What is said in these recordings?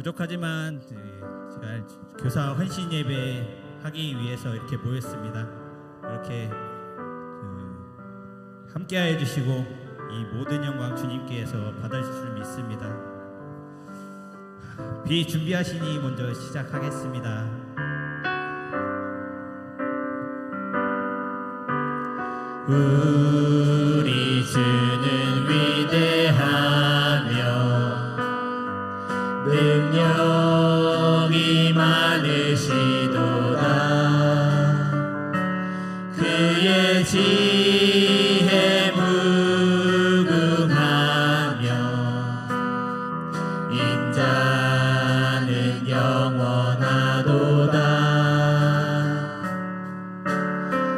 부족하지만 제가 교사 헌신 예배 하기 위해서 이렇게 모였습니다. 이렇게 함께하여 주시고 이 모든 영광 주님께서 받아주실 줄 믿습니다. 비 준비하시니 먼저 시작하겠습니다. 우리 주는 위대하며 능력이 많으시도다. 그의 지혜 무궁하며 인자는 영원하도다.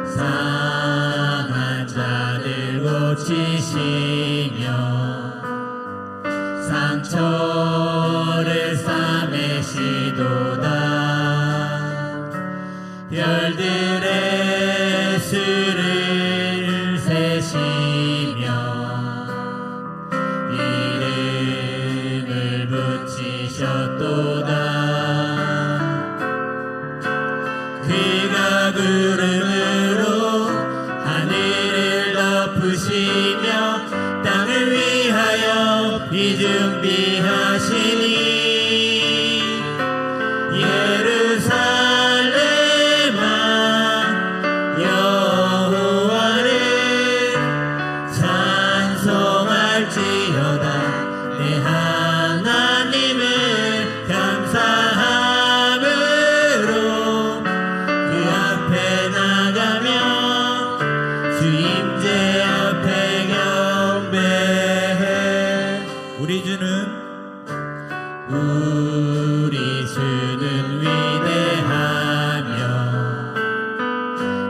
상한 자를 고치시며 상처를 싸매시도다. 별들의 수를 세시며 이름을 붙이셨도다. 그가 구름으로 하늘을 덮으시며 땅을 위하여 비 준비하시니 예루살렘아 여호와를 찬송할지어다. 내 하나님을 감사함으로 그 앞에 나가며 주 임재 앞에 경배해. 우리 주는 위대하며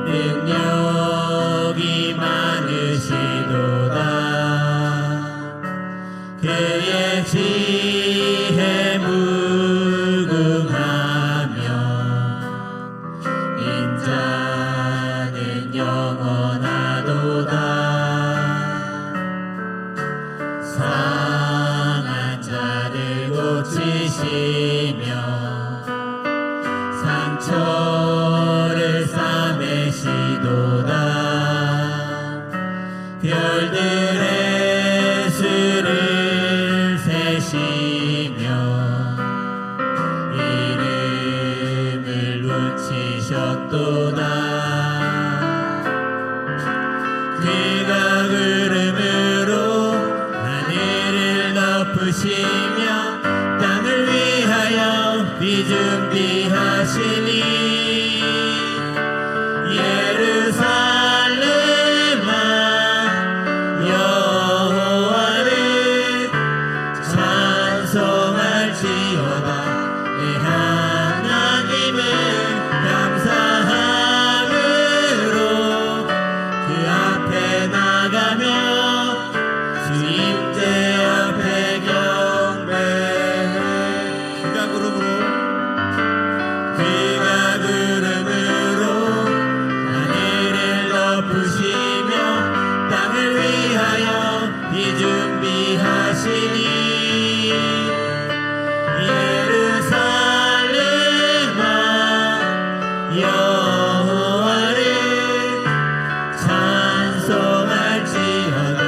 능력이 많으시도다. 그의 지혜 무궁하며 인자는 영원하도다. 상한 자를 고치시며 상처를 싸매시도다. 별들의 수를 세시며 이름을 붙이셨도다. 그가 구름으로 하늘을 덮으시며 땅을 위하여 비 준비하시니 예루살렘아 여호와를 찬송할지어다. 내 하나님을 감사함으로 그 앞에 나가며 주 임재 앞에 경배해. 그가 구름으로 하늘을 덮으시며 땅을 위하여 비 준비하시니 예루살렘아 여호와를 찬송할지어다.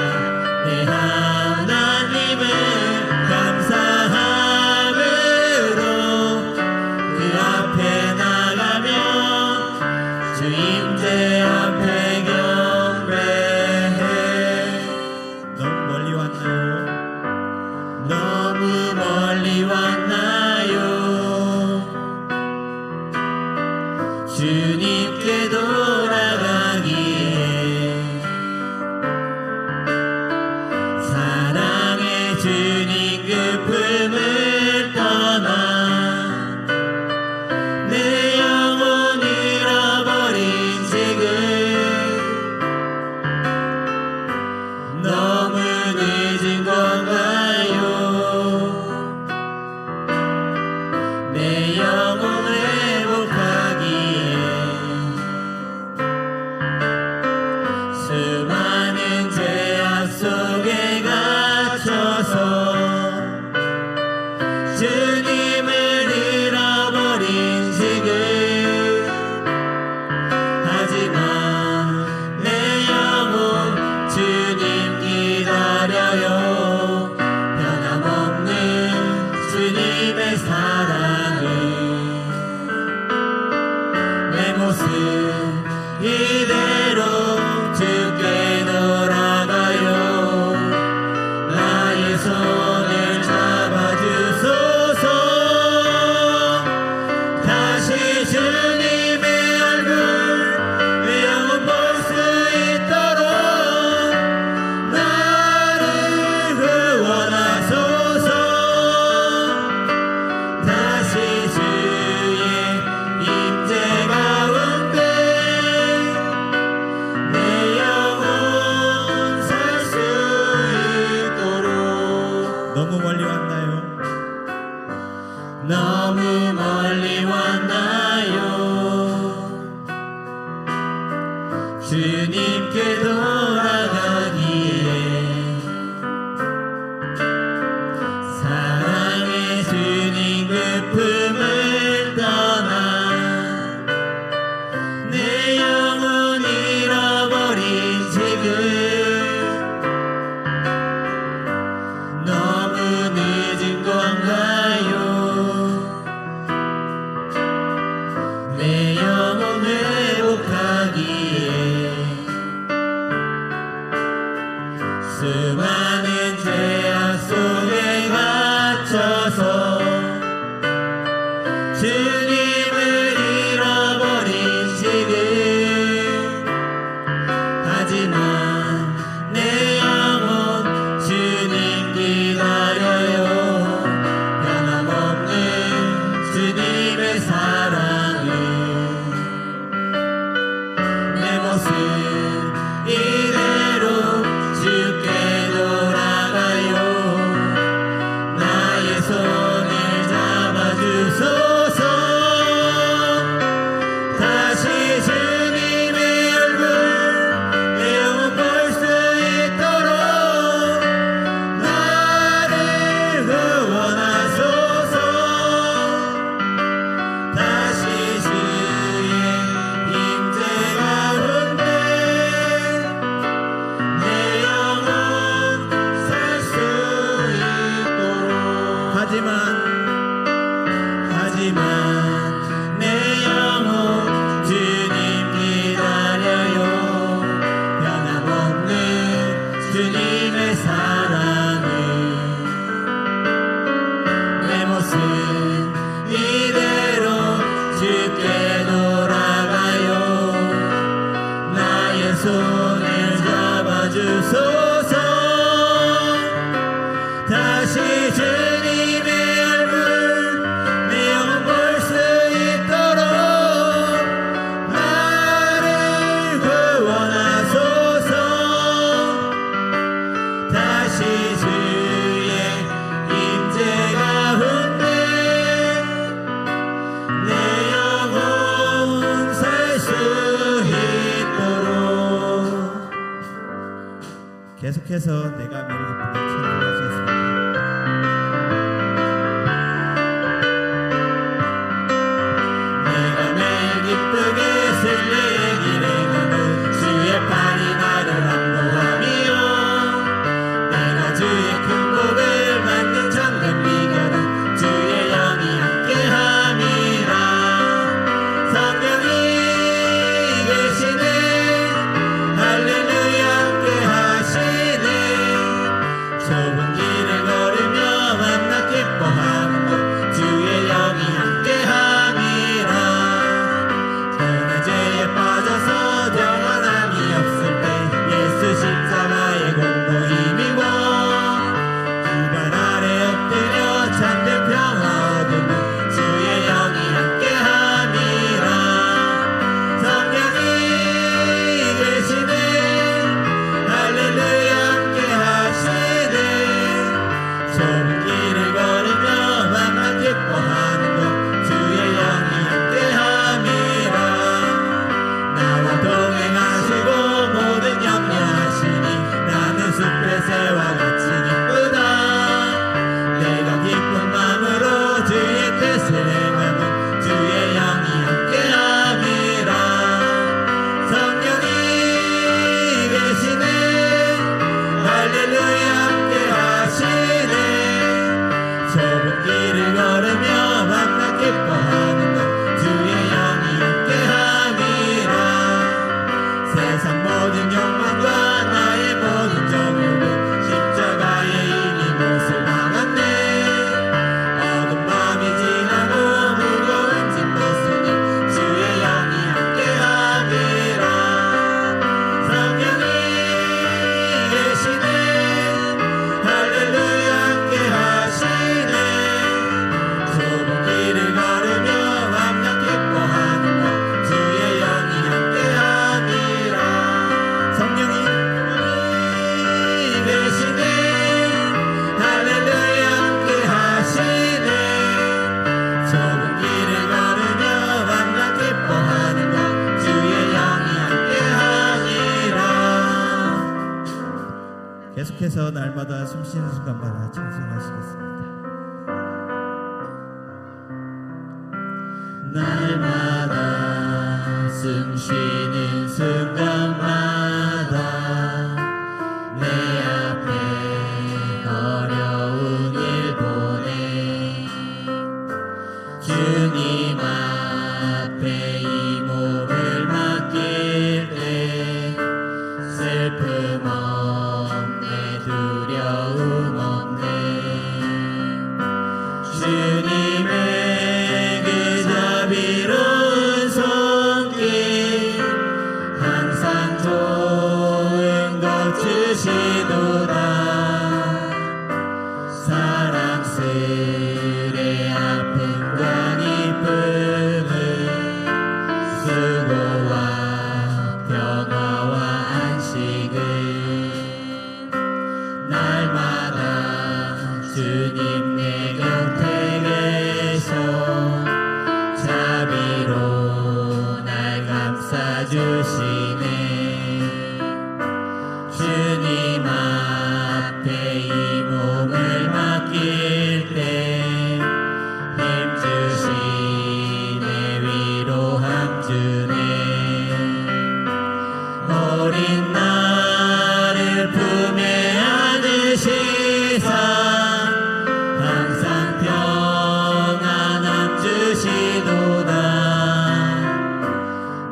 내 하나님을 감사함으로 그 앞에 나가며 주 임재 앞에 경배해. 너무 멀리 왔나요? 너무 멀리 왔나요? 주님께 돌아가기에 사랑의 주님 그 품을 떠나 내 영혼 잃어버린 지금 너무 늦은 건가요? 내 영혼 회복하기에 모습 이대로 주께 돌아가요. 나의 손을 잡아주소서. 다시 주님의 얼굴 영원 볼 수 있도록 나를 구원하소서. 다시 주의 임재 가운데 내 영혼 살 수 있도록. 너무 멀리 왔나요? 너무 멀리 왔나요? 주님께 돌아가기에 사랑의 주님 그 품을 떠나 내 영혼 잃어버린 지금 너무 늦은 건가요? 내 영혼 회복하기에 수많은 죄악 속에 갇혀서 주님을 잃어버린 지금 하지만 내 영혼 주님 기다려요. 변함없는 주님의 사랑을 내 모습 이대로 주께 돌아가요. 나의 손을 잡아주소서. 다시 주님의 얼굴 내 영혼 볼 수 있도록 나를 구원하소서. 다시 주의 임재 가운데 내 영혼 살 수 있도록. 하지만 내 영혼 주님 기다려요. 변함없는 주님의 사랑을 내 모습 이대로 주께 돌아가요. 나의 손을 잡아주소서. 다시 주님의 얼굴 내 영혼 볼 수 있도록 나를 구원하소서. 다시 주의 임재 가운데 내 영혼 살 수 있도록. 계속해서 내가 매일 기쁘게 찬송할 수 있습니다. 내가 매일 기쁘게 쓸래 길에 가는 주의 팔이 나를 안보하며 내가 주의 큰 복을 받는 정금 비결은 주의 영이 함께함이라. 성령이 계시네 할렐루야 함께하시네. 계속해서 날마다 숨쉬는 순간마다 찬송하시겠습니다. 날마다 숨쉬는 순간마다 내 앞에 어려운 일 보내 주님 앞에 이 몸을 맡길 때 슬픔 없네 두려움 없네 주님의 그 자비로운 손길 항상 좋은 것 주시도다 사랑스레 아픔과 기쁨을 수고와 평화와 안식을 날마다 주님 내 곁에 계셔 자비로 날 감싸주시네 주님 앞에 이 몸을 맡길 때 힘주시네 위로함 주네 어린 나를 품에 안으시사 항상 평안함 주시도다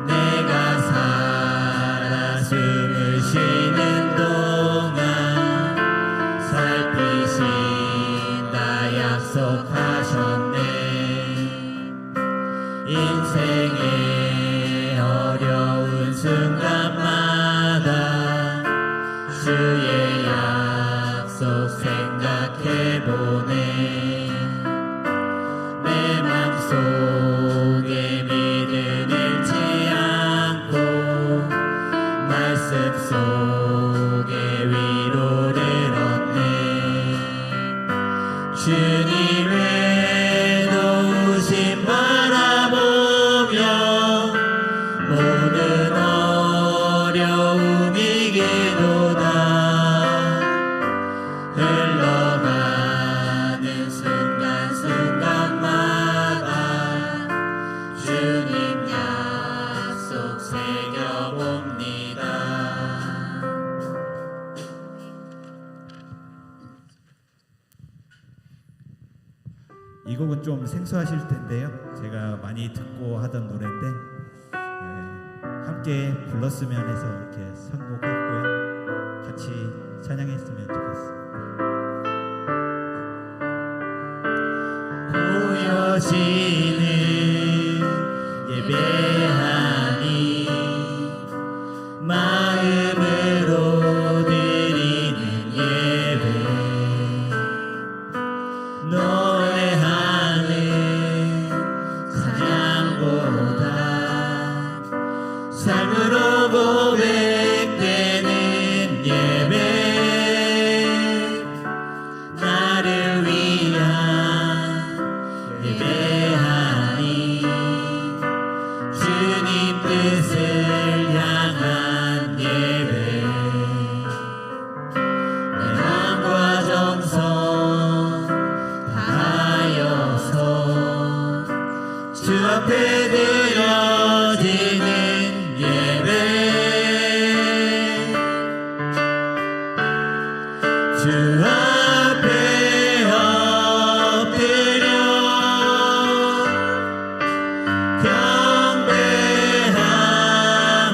내가 살아 숨을 쉬는 동안 살피신다 약속하셨네 인생의 어려운 순간마다 주의 약속 생각해보네 내 맘속에 믿음 잃지 않고 말씀 속에 위로를 얻네 주님의 도우심 바라보며 모든 어려움 이기도다 흘러가는 순간순간마다 주님 약속 새겨봅니다 이 곡은 좀 생소하실 텐데요. 제가 많이 듣고 하던 노래인데 함께 불렀으면 해서 이렇게 선곡했고요. 같이 찬양했으면 좋겠습니다. 보여지는 예배하니 마음으로 드리는 예배 노래하는 찬양보다 삶으로 고백되는 예배 나를 위한 예배하니 주님 뜻을 향한 예배 내 마음과 정성 다하여서 주 앞에 드려지는 예배 주 앞에 엎드려 경배하며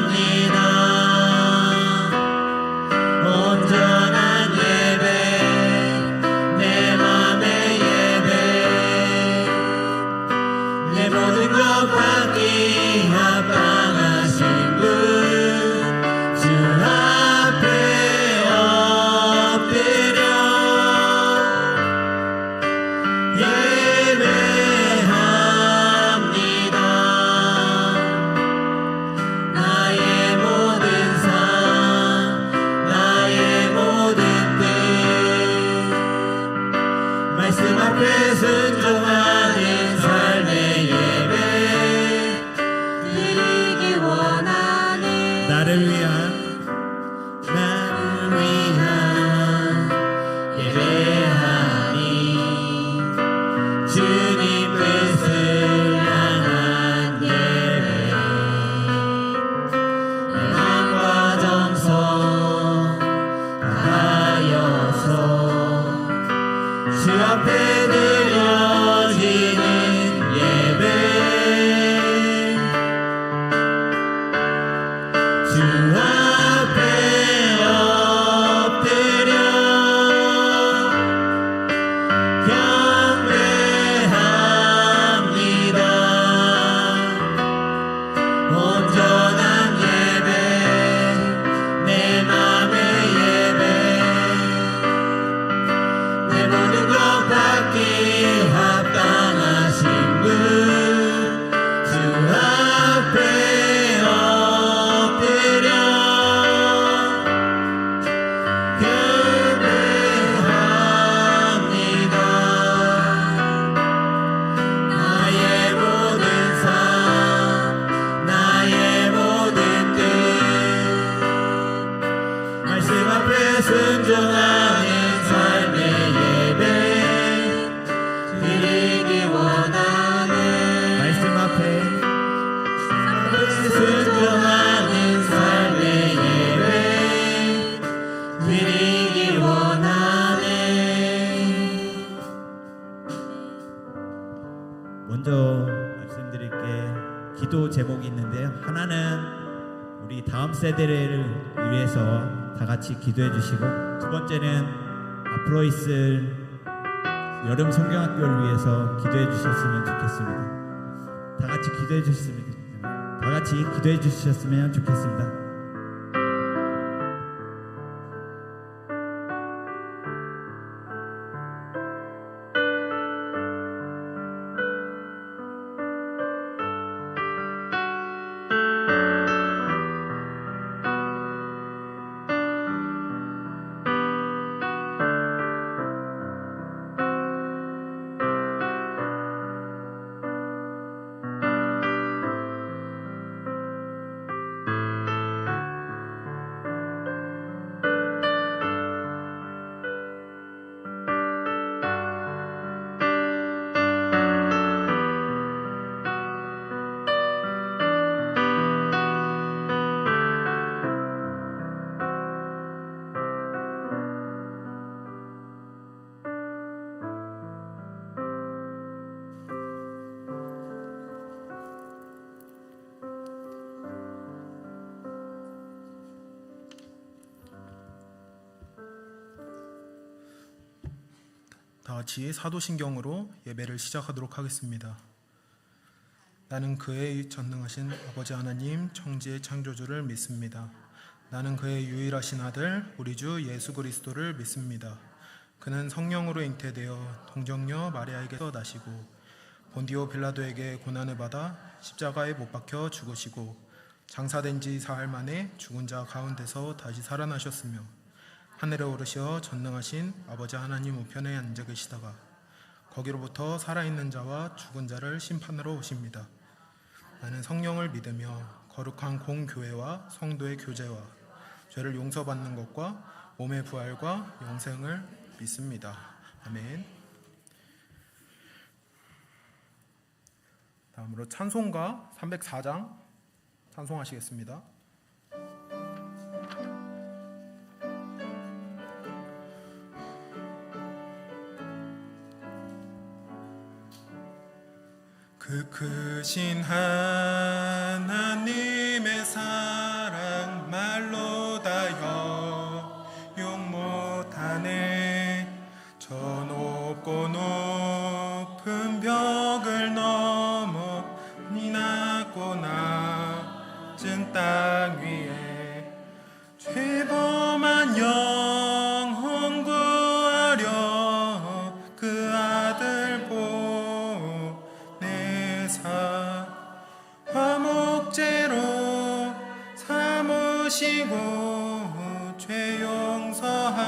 주 앞에 엎드려 경배합니다. 온전한 예배 내 맘의 예배 내 모든 것 받기 합당하신 분 주 앞에 엎드려 경배합니다. 나의 모든 삶 나의 모든 뜻 말씀 앞에 순종하는 삶의 예배 드리기 원하네. 말씀 앞에 순종하는 삶의 예배 드리기 원하네. 먼저 말씀드릴 게 기도 제목이 있는데요. 하나는 우리 다음 세대를 위해서 다 같이 기도해 주시고, 두 번째는 앞으로 있을 여름 성경학교를 위해서 기도해 주셨으면 좋겠습니다. 다 같이 기도해 주셨으면 좋겠습니다. 다 같이 사도신경으로 예배를 시작하도록 하겠습니다. 나는 그의 전능하신 아버지 하나님 천지의 창조주를 믿습니다. 나는 그의 유일하신 아들 우리 주 예수 그리스도를 믿습니다. 그는 성령으로 잉태되어 동정녀 마리아에게서 나시고 본디오 빌라도에게 고난을 받아 십자가에 못 박혀 죽으시고 장사된 지 사흘 만에 죽은 자 가운데서 다시 살아나셨으며 하늘에 오르시어 전능하신 아버지 하나님 우편에 앉아 계시다가 거기로부터 살아있는 자와 죽은 자를 심판하러 오십니다. 나는 성령을 믿으며 거룩한 공교회와 성도의 교제와 죄를 용서받는 것과 몸의 부활과 영생을 믿습니다. 아멘. 다음으로 찬송가 304장 찬송하시겠습니다. 그 크신 하나님의 사랑 말로 다 용 못하네. 저 높고 높은 벽을 넘어 이 낮고 낮은 땅 위에 죄범한 영혼 구하려 그 아들 화목제로 삼으시고 죄 용서하셨네.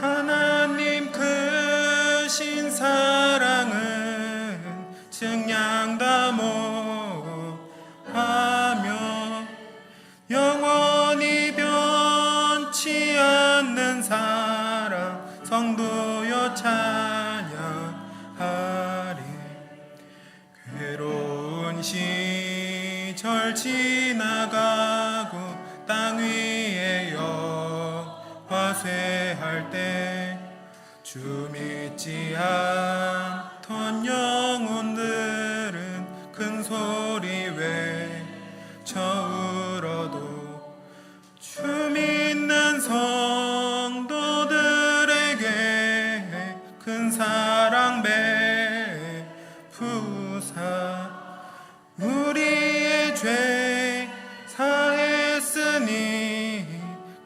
하나님 크신 사랑은 증량다 못하며 영원히 변치 않는 사랑 성도여 찬양하리. 괴로운 시절 지나가고 땅 위에 영화쇠할 때 주 믿지 않던 영혼들은 큰 소리 외 주사 우리의 죄 사했으니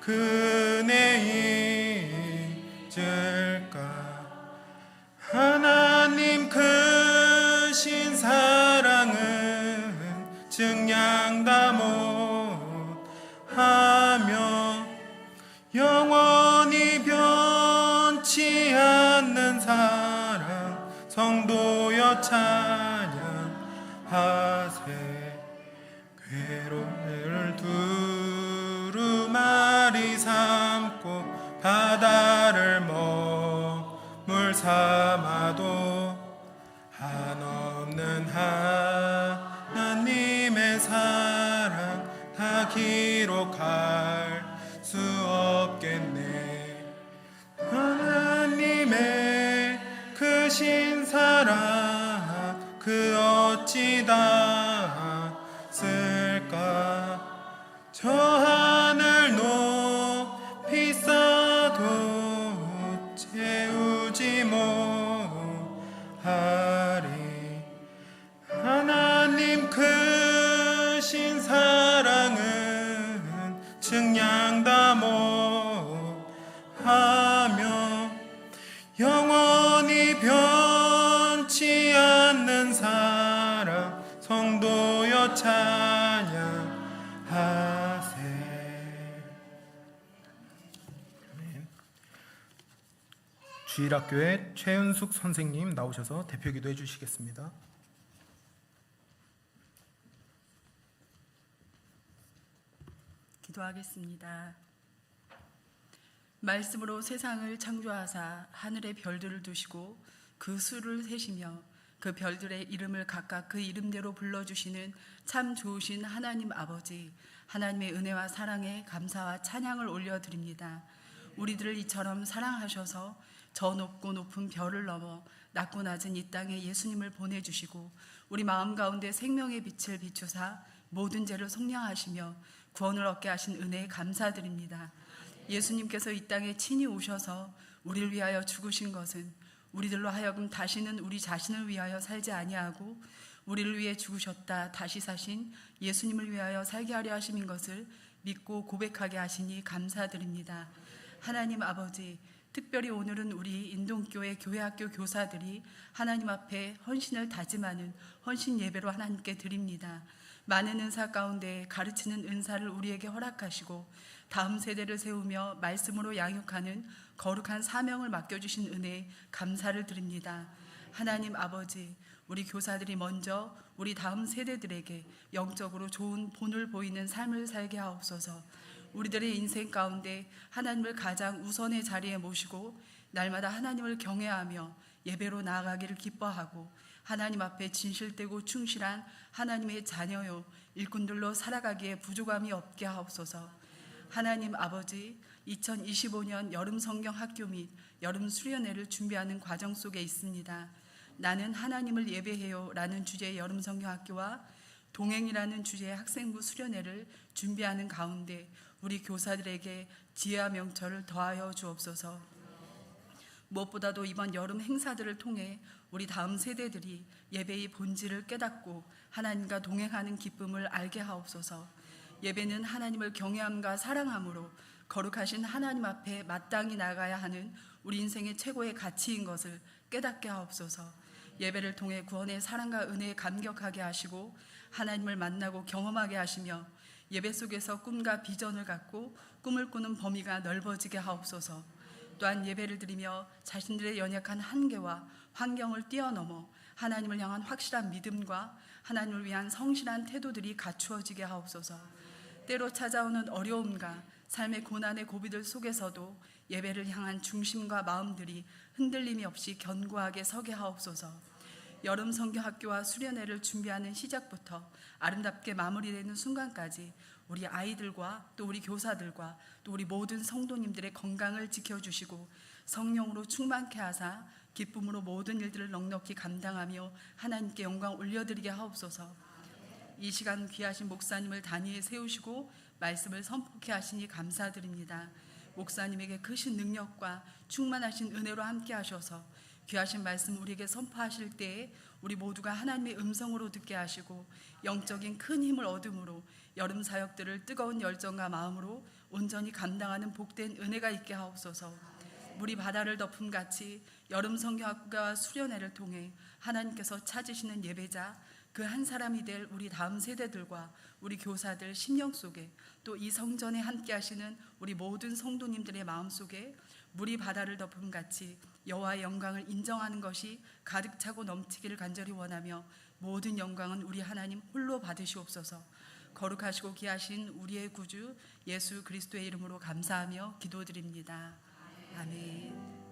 그네 잊을까. 하나님 크신 사랑은 증량다 못하며 영원히 변치 않는 사랑 성도여 찬양하세. 괴로움을 두루마리 삼고 바다를 머물 삼아도 한없는 하나님의 사랑 다 기록할 수 없겠네. 하나님의 크신 사랑 그 어찌 닿았을까. 저 하늘 높이 쌓아도 채우지 못하리. 하나님 크신 사랑은 증량다 못하며 영원히 변치 않는 사랑 성도여 찬양하세. 주일학교의 최은숙 선생님 나오셔서 대표기도 해주시겠습니다. 기도하겠습니다. 말씀으로 세상을 창조하사 하늘의 별들을 두시고 그 수를 세시며 그 별들의 이름을 각각 그 이름대로 불러주시는 참 좋으신 하나님 아버지, 하나님의 은혜와 사랑에 감사와 찬양을 올려드립니다. 우리들을 이처럼 사랑하셔서 저 높고 높은 별을 넘어 낮고 낮은 이 땅에 예수님을 보내주시고 우리 마음 가운데 생명의 빛을 비추사 모든 죄를 속량하시며 구원을 얻게 하신 은혜에 감사드립니다. 예수님께서 이 땅에 친히 오셔서 우리를 위하여 죽으신 것은 우리들로 하여금 다시는 우리 자신을 위하여 살지 아니하고 우리를 위해 죽으셨다 다시 사신 예수님을 위하여 살게 하려 하심인 것을 믿고 고백하게 하시니 감사드립니다. 하나님 아버지, 특별히 오늘은 우리 인동교회 교회학교 교사들이 하나님 앞에 헌신을 다짐하는 헌신 예배로 하나님께 드립니다. 많은 은사 가운데 가르치는 은사를 우리에게 허락하시고 다음 세대를 세우며 말씀으로 양육하는 거룩한 사명을 맡겨주신 은혜에 감사를 드립니다. 하나님 아버지, 우리 교사들이 먼저 우리 다음 세대들에게 영적으로 좋은 본을 보이는 삶을 살게 하옵소서. 우리들의 인생 가운데 하나님을 가장 우선의 자리에 모시고 날마다 하나님을 경외하며 예배로 나아가기를 기뻐하고 하나님 앞에 진실되고 충실한 하나님의 자녀요 일꾼들로 살아가기에 부족함이 없게 하옵소서. 하나님 아버지, 2025년 여름 성경 학교 및 여름 수련회를 준비하는 과정 속에 있습니다. 나는 하나님을 예배해요 라는 주제의 여름 성경 학교와 동행이라는 주제의 학생부 수련회를 준비하는 가운데 우리 교사들에게 지혜와 명철을 더하여 주옵소서. 무엇보다도 이번 여름 행사들을 통해 우리 다음 세대들이 예배의 본질을 깨닫고 하나님과 동행하는 기쁨을 알게 하옵소서. 예배는 하나님을 경외함과 사랑함으로 거룩하신 하나님 앞에 마땅히 나가야 하는 우리 인생의 최고의 가치인 것을 깨닫게 하옵소서. 예배를 통해 구원의 사랑과 은혜에 감격하게 하시고 하나님을 만나고 경험하게 하시며 예배 속에서 꿈과 비전을 갖고 꿈을 꾸는 범위가 넓어지게 하옵소서. 또한 예배를 드리며 자신들의 연약한 한계와 환경을 뛰어넘어 하나님을 향한 확실한 믿음과 하나님을 위한 성실한 태도들이 갖추어지게 하옵소서. 때로 찾아오는 어려움과 삶의 고난의 고비들 속에서도 예배를 향한 중심과 마음들이 흔들림이 없이 견고하게 서게 하옵소서. 여름 성경학교와 수련회를 준비하는 시작부터 아름답게 마무리되는 순간까지 우리 아이들과 또 우리 교사들과 또 우리 모든 성도님들의 건강을 지켜주시고 성령으로 충만케 하사 기쁨으로 모든 일들을 넉넉히 감당하며 하나님께 영광 올려드리게 하옵소서. 이 시간 귀하신 목사님을 단위에 세우시고 말씀을 선포케 하시니 감사드립니다. 목사님에게 크신 능력과 충만하신 은혜로 함께 하셔서 귀하신 말씀 우리에게 선포하실 때에 우리 모두가 하나님의 음성으로 듣게 하시고 영적인 큰 힘을 얻음으로 여름 사역들을 뜨거운 열정과 마음으로 온전히 감당하는 복된 은혜가 있게 하옵소서. 물이 바다를 덮음 같이 여름 성경학과 수련회를 통해 하나님께서 찾으시는 예배자 그 한 사람이 될 우리 다음 세대들과 우리 교사들 심령 속에 또 이 성전에 함께 하시는 우리 모든 성도님들의 마음 속에 물이 바다를 덮음 같이 여호와의 영광을 인정하는 것이 가득 차고 넘치기를 간절히 원하며 모든 영광은 우리 하나님 홀로 받으시옵소서. 거룩하시고 귀하신 우리의 구주 예수 그리스도의 이름으로 감사하며 기도드립니다. 아멘.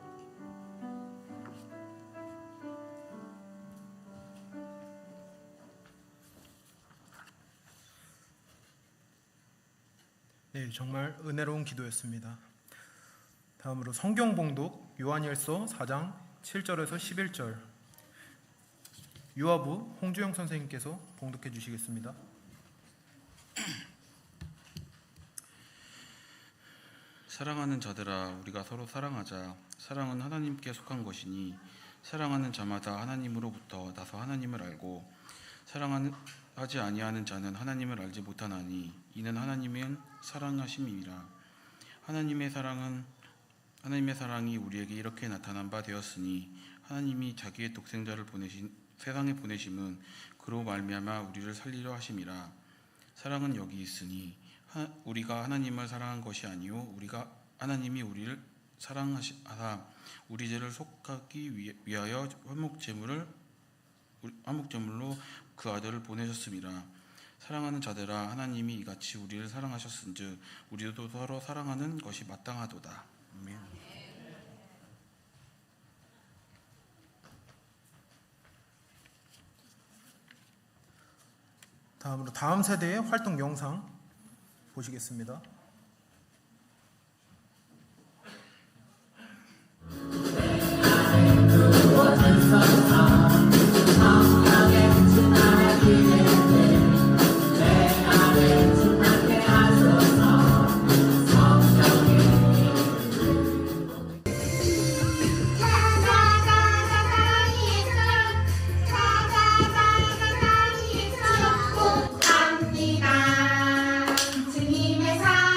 네, 정말 은혜로운 기도였습니다. 다음으로 성경 봉독 요한일서 4장 7절에서 11절 유아부 홍주영 선생님께서 봉독해 주시겠습니다. 사랑하는 자들아, 우리가 서로 사랑하자. 사랑은 하나님께 속한 것이니 사랑하는 자마다 하나님으로부터 나서 하나님을 알고 사랑하지 아니하는 자는 하나님을 알지 못하나니 이는 하나님은 사랑하심이라. 하나님의 사랑이 우리에게 이렇게 나타난 바 되었으니 하나님이 자기의 독생자를 세상에 보내심은 그로 말미암아 우리를 살리려 하심이라. 사랑은 여기 있으니 우리가 하나님을 사랑한 것이 아니요 하나님이 우리를 사랑하사 우리 죄를 속하기 위하여 화목제물로 그 아들을 보내셨음이라. 사랑하는 자들아, 하나님이 이같이 우리를 사랑하셨은즉 우리도 서로 사랑하는 것이 마땅하도다. 아멘. 다음으로 다음 세대의 활동 영상 보시겠습니다. 주님의 사랑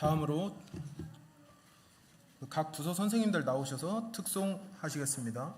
다음으로 각 부서 선생님들 나오셔서 특송하시겠습니다.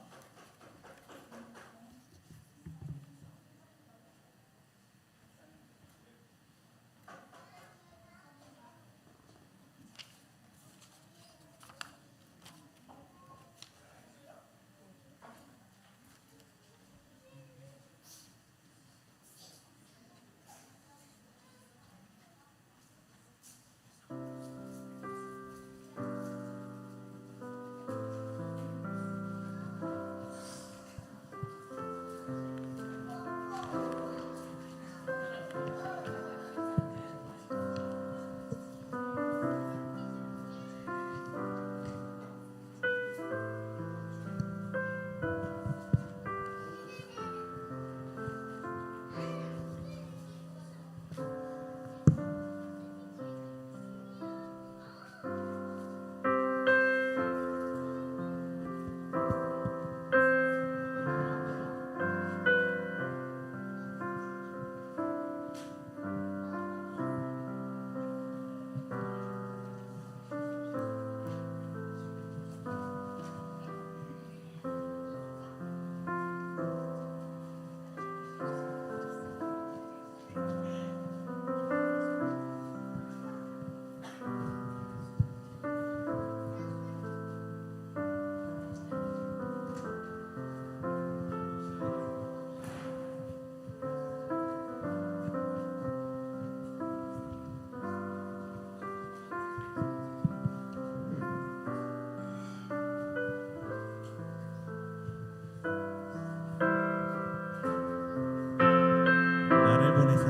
나를 보내사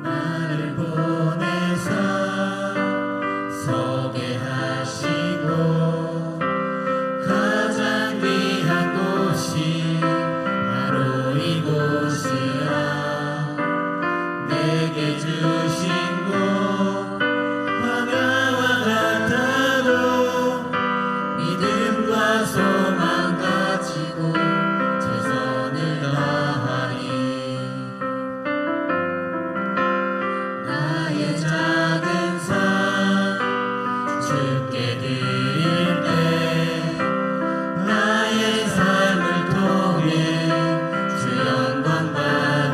나를 보내서 서게 하시고 가장 귀한 곳이 바로 이곳이라 내게 주신 곳 광야와 같아도 믿음과 소망 가지고 최선을 다하리 나의 작은 삶 주께 드릴 때 나의 삶을 통해 주 영광 받으리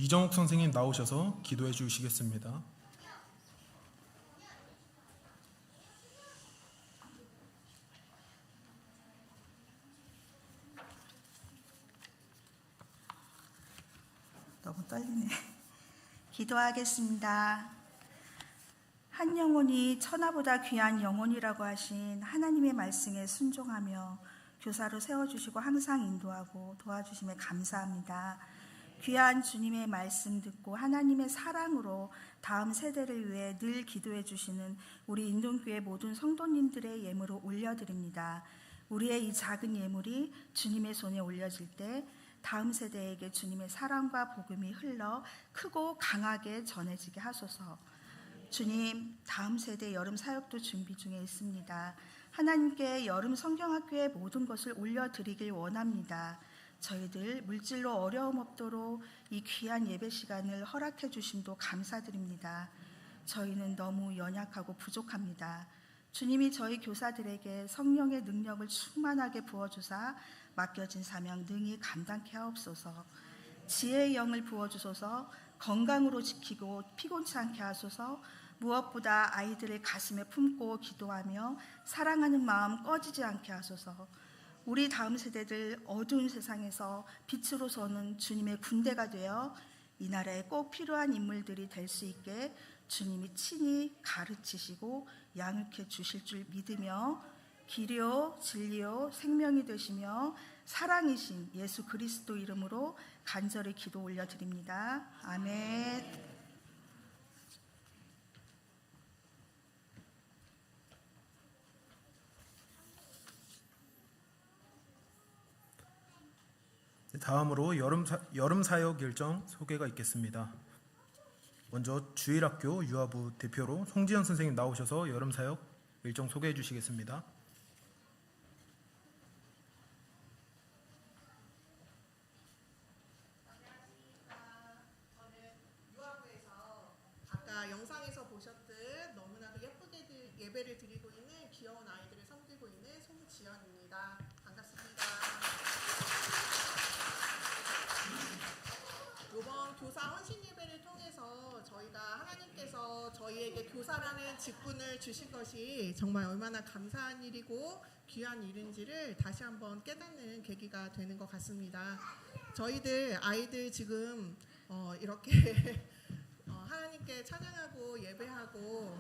이정욱 선생님 나오셔서 기도해 주시겠습니다. 너무 떨리네. 기도하겠습니다. 한 영혼이 천하보다 귀한 영혼이라고 하신 하나님의 말씀에 순종하며 교사로 세워주시고 항상 인도하고 도와주심에 감사합니다. 귀한 주님의 말씀 듣고 하나님의 사랑으로 다음 세대를 위해 늘 기도해 주시는 우리 인동교회 모든 성도님들의 예물을 올려드립니다. 우리의 이 작은 예물이 주님의 손에 올려질 때 다음 세대에게 주님의 사랑과 복음이 흘러 크고 강하게 전해지게 하소서. 주님, 다음 세대 여름 사역도 준비 중에 있습니다. 하나님께 여름 성경학교의 모든 것을 올려드리길 원합니다. 저희들 물질로 어려움 없도록 이 귀한 예배 시간을 허락해 주심도 감사드립니다. 저희는 너무 연약하고 부족합니다. 주님이 저희 교사들에게 성령의 능력을 충만하게 부어주사 맡겨진 사명 능히 감당케 하옵소서. 지혜의 영을 부어주소서. 건강으로 지키고 피곤치 않게 하소서. 무엇보다 아이들을 가슴에 품고 기도하며 사랑하는 마음 꺼지지 않게 하소서. 우리 다음 세대들 어두운 세상에서 빛으로 서는 주님의 군대가 되어 이 나라에 꼭 필요한 인물들이 될 수 있게 주님이 친히 가르치시고 양육해 주실 줄 믿으며 길이요 진리요 생명이 되시며 사랑이신 예수 그리스도 이름으로 간절히 기도 올려드립니다. 아멘. 다음으로 여름 사역 일정 소개가 있겠습니다. 먼저 주일학교 유아부 대표로 송지현 선생님 나오셔서 여름 사역 일정 소개해 주시겠습니다. 아까 영상에서 보셨듯 너무나도 예쁘게 예배를 드리고 있는 귀여운 아이들을 섬기고 있는 송지연입니다. 반갑습니다. 이번 교사 헌신 예배를 통해서 저희가 하나님께서 저희에게 교사라는 직분을 주신 것이 정말 얼마나 감사한 일이고 귀한 일인지를 다시 한번 깨닫는 계기가 되는 것 같습니다. 저희들 아이들 지금 이렇게 하나님께 찬양하고 예배하고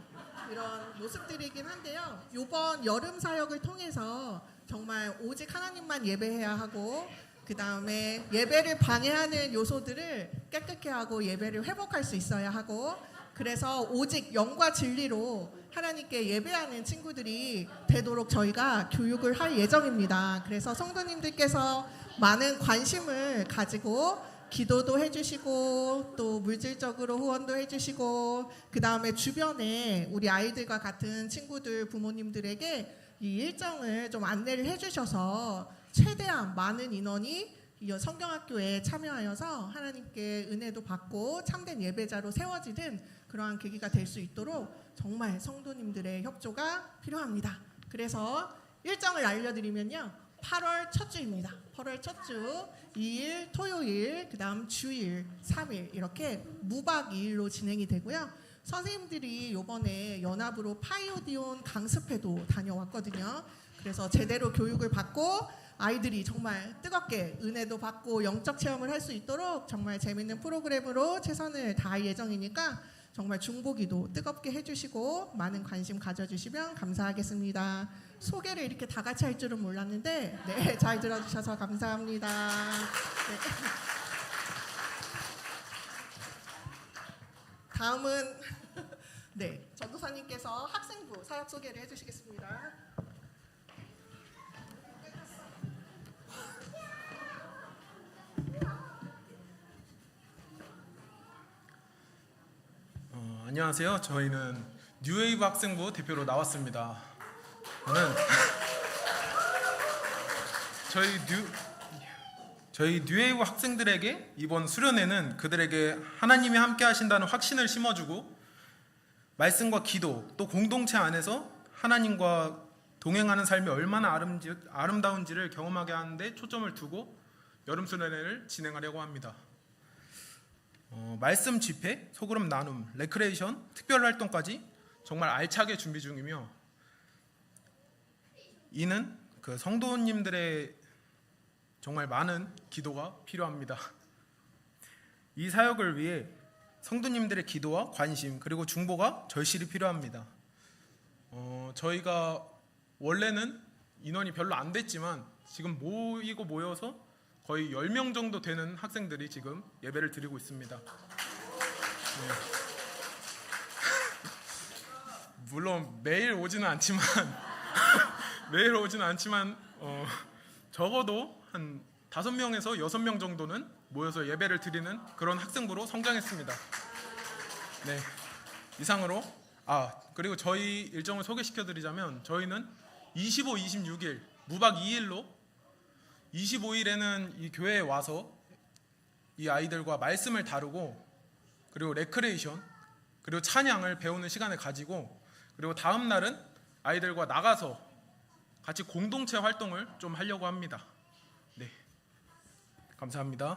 이런 모습들이긴 한데요. 이번 여름 사역을 통해서 정말 오직 하나님만 예배해야 하고 그 다음에 예배를 방해하는 요소들을 깨끗게 하고 예배를 회복할 수 있어야 하고 그래서 오직 영과 진리로 하나님께 예배하는 친구들이 되도록 저희가 교육을 할 예정입니다. 그래서 성도님들께서 많은 관심을 가지고 기도도 해주시고 또 물질적으로 후원도 해주시고 그 다음에 주변에 우리 아이들과 같은 친구들 부모님들에게 이 일정을 좀 안내를 해주셔서 최대한 많은 인원이 이 성경학교에 참여하여서 하나님께 은혜도 받고 참된 예배자로 세워지는 그러한 계기가 될 수 있도록 정말 성도님들의 협조가 필요합니다. 그래서 일정을 알려드리면요. 8월 첫 주입니다. 8월 첫 주 2일 토요일 그 다음 주일 3일 이렇게 무박 2일로 진행이 되고요. 선생님들이 이번에 연합으로 파이오디온 강습회도 다녀왔거든요. 그래서 제대로 교육을 받고 아이들이 정말 뜨겁게 은혜도 받고 영적 체험을 할 수 있도록 정말 재밌는 프로그램으로 최선을 다할 예정이니까 정말 중보기도 뜨겁게 해주시고 많은 관심 가져주시면 감사하겠습니다. 소개를 이렇게 다 같이 할 줄은 몰랐는데 네, 잘 들어주셔서 감사합니다. 네. 다음은 네, 전도사님께서 학생부 사역 소개를 해주시겠습니다. 안녕하세요. 저희는 뉴웨이브 학생부 대표로 나왔습니다. 저는 저희 뉴웨이브 학생들에게 이번 수련회는 그들에게 하나님이 함께 하신다는 확신을 심어주고 말씀과 기도 또 공동체 안에서 하나님과 동행하는 삶이 얼마나 아름다운지를 경험하게 하는데 초점을 두고 여름 수련회를 진행하려고 합니다. 말씀 집회, 소그룹 나눔, 레크레이션, 특별 활동까지 정말 알차게 준비 중이며, 이는 그 성도님들의 정말 많은 기도가 필요합니다. 이 사역을 위해 성도님들의 기도와 관심 그리고 중보가 절실히 필요합니다. 저희가 원래는 인원이 별로 안 됐지만 지금 모여서 거의 10명 정도 되는 학생들이 지금 예배를 드리고 있습니다. 네. 물론 매일 오지는 않지만 적어도 한 5명에서 6명 정도는 모여서 예배를 드리는 그런 학생부로 성장했습니다. 네, 이상으로 그리고 저희 일정을 소개시켜드리자면, 저희는 25, 26일 무박 2일로 25일에는 이 교회에 와서 이 아이들과 말씀을 다루고, 그리고 레크레이션 그리고 찬양을 배우는 시간을 가지고, 그리고 다음 날은 아이들과 나가서 같이 공동체 활동을 좀 하려고 합니다. 네, 감사합니다.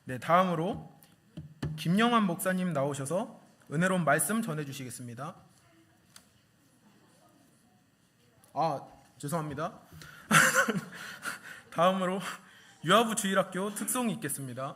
네, 다음으로 김영환 목사님 나오셔서 은혜로운 말씀 전해주시겠습니다. 죄송합니다. 다음으로 유아부 주일학교 특송이 있겠습니다.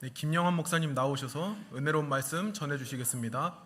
네, 김영환 목사님 나오셔서 은혜로운 말씀 전해 주시겠습니다.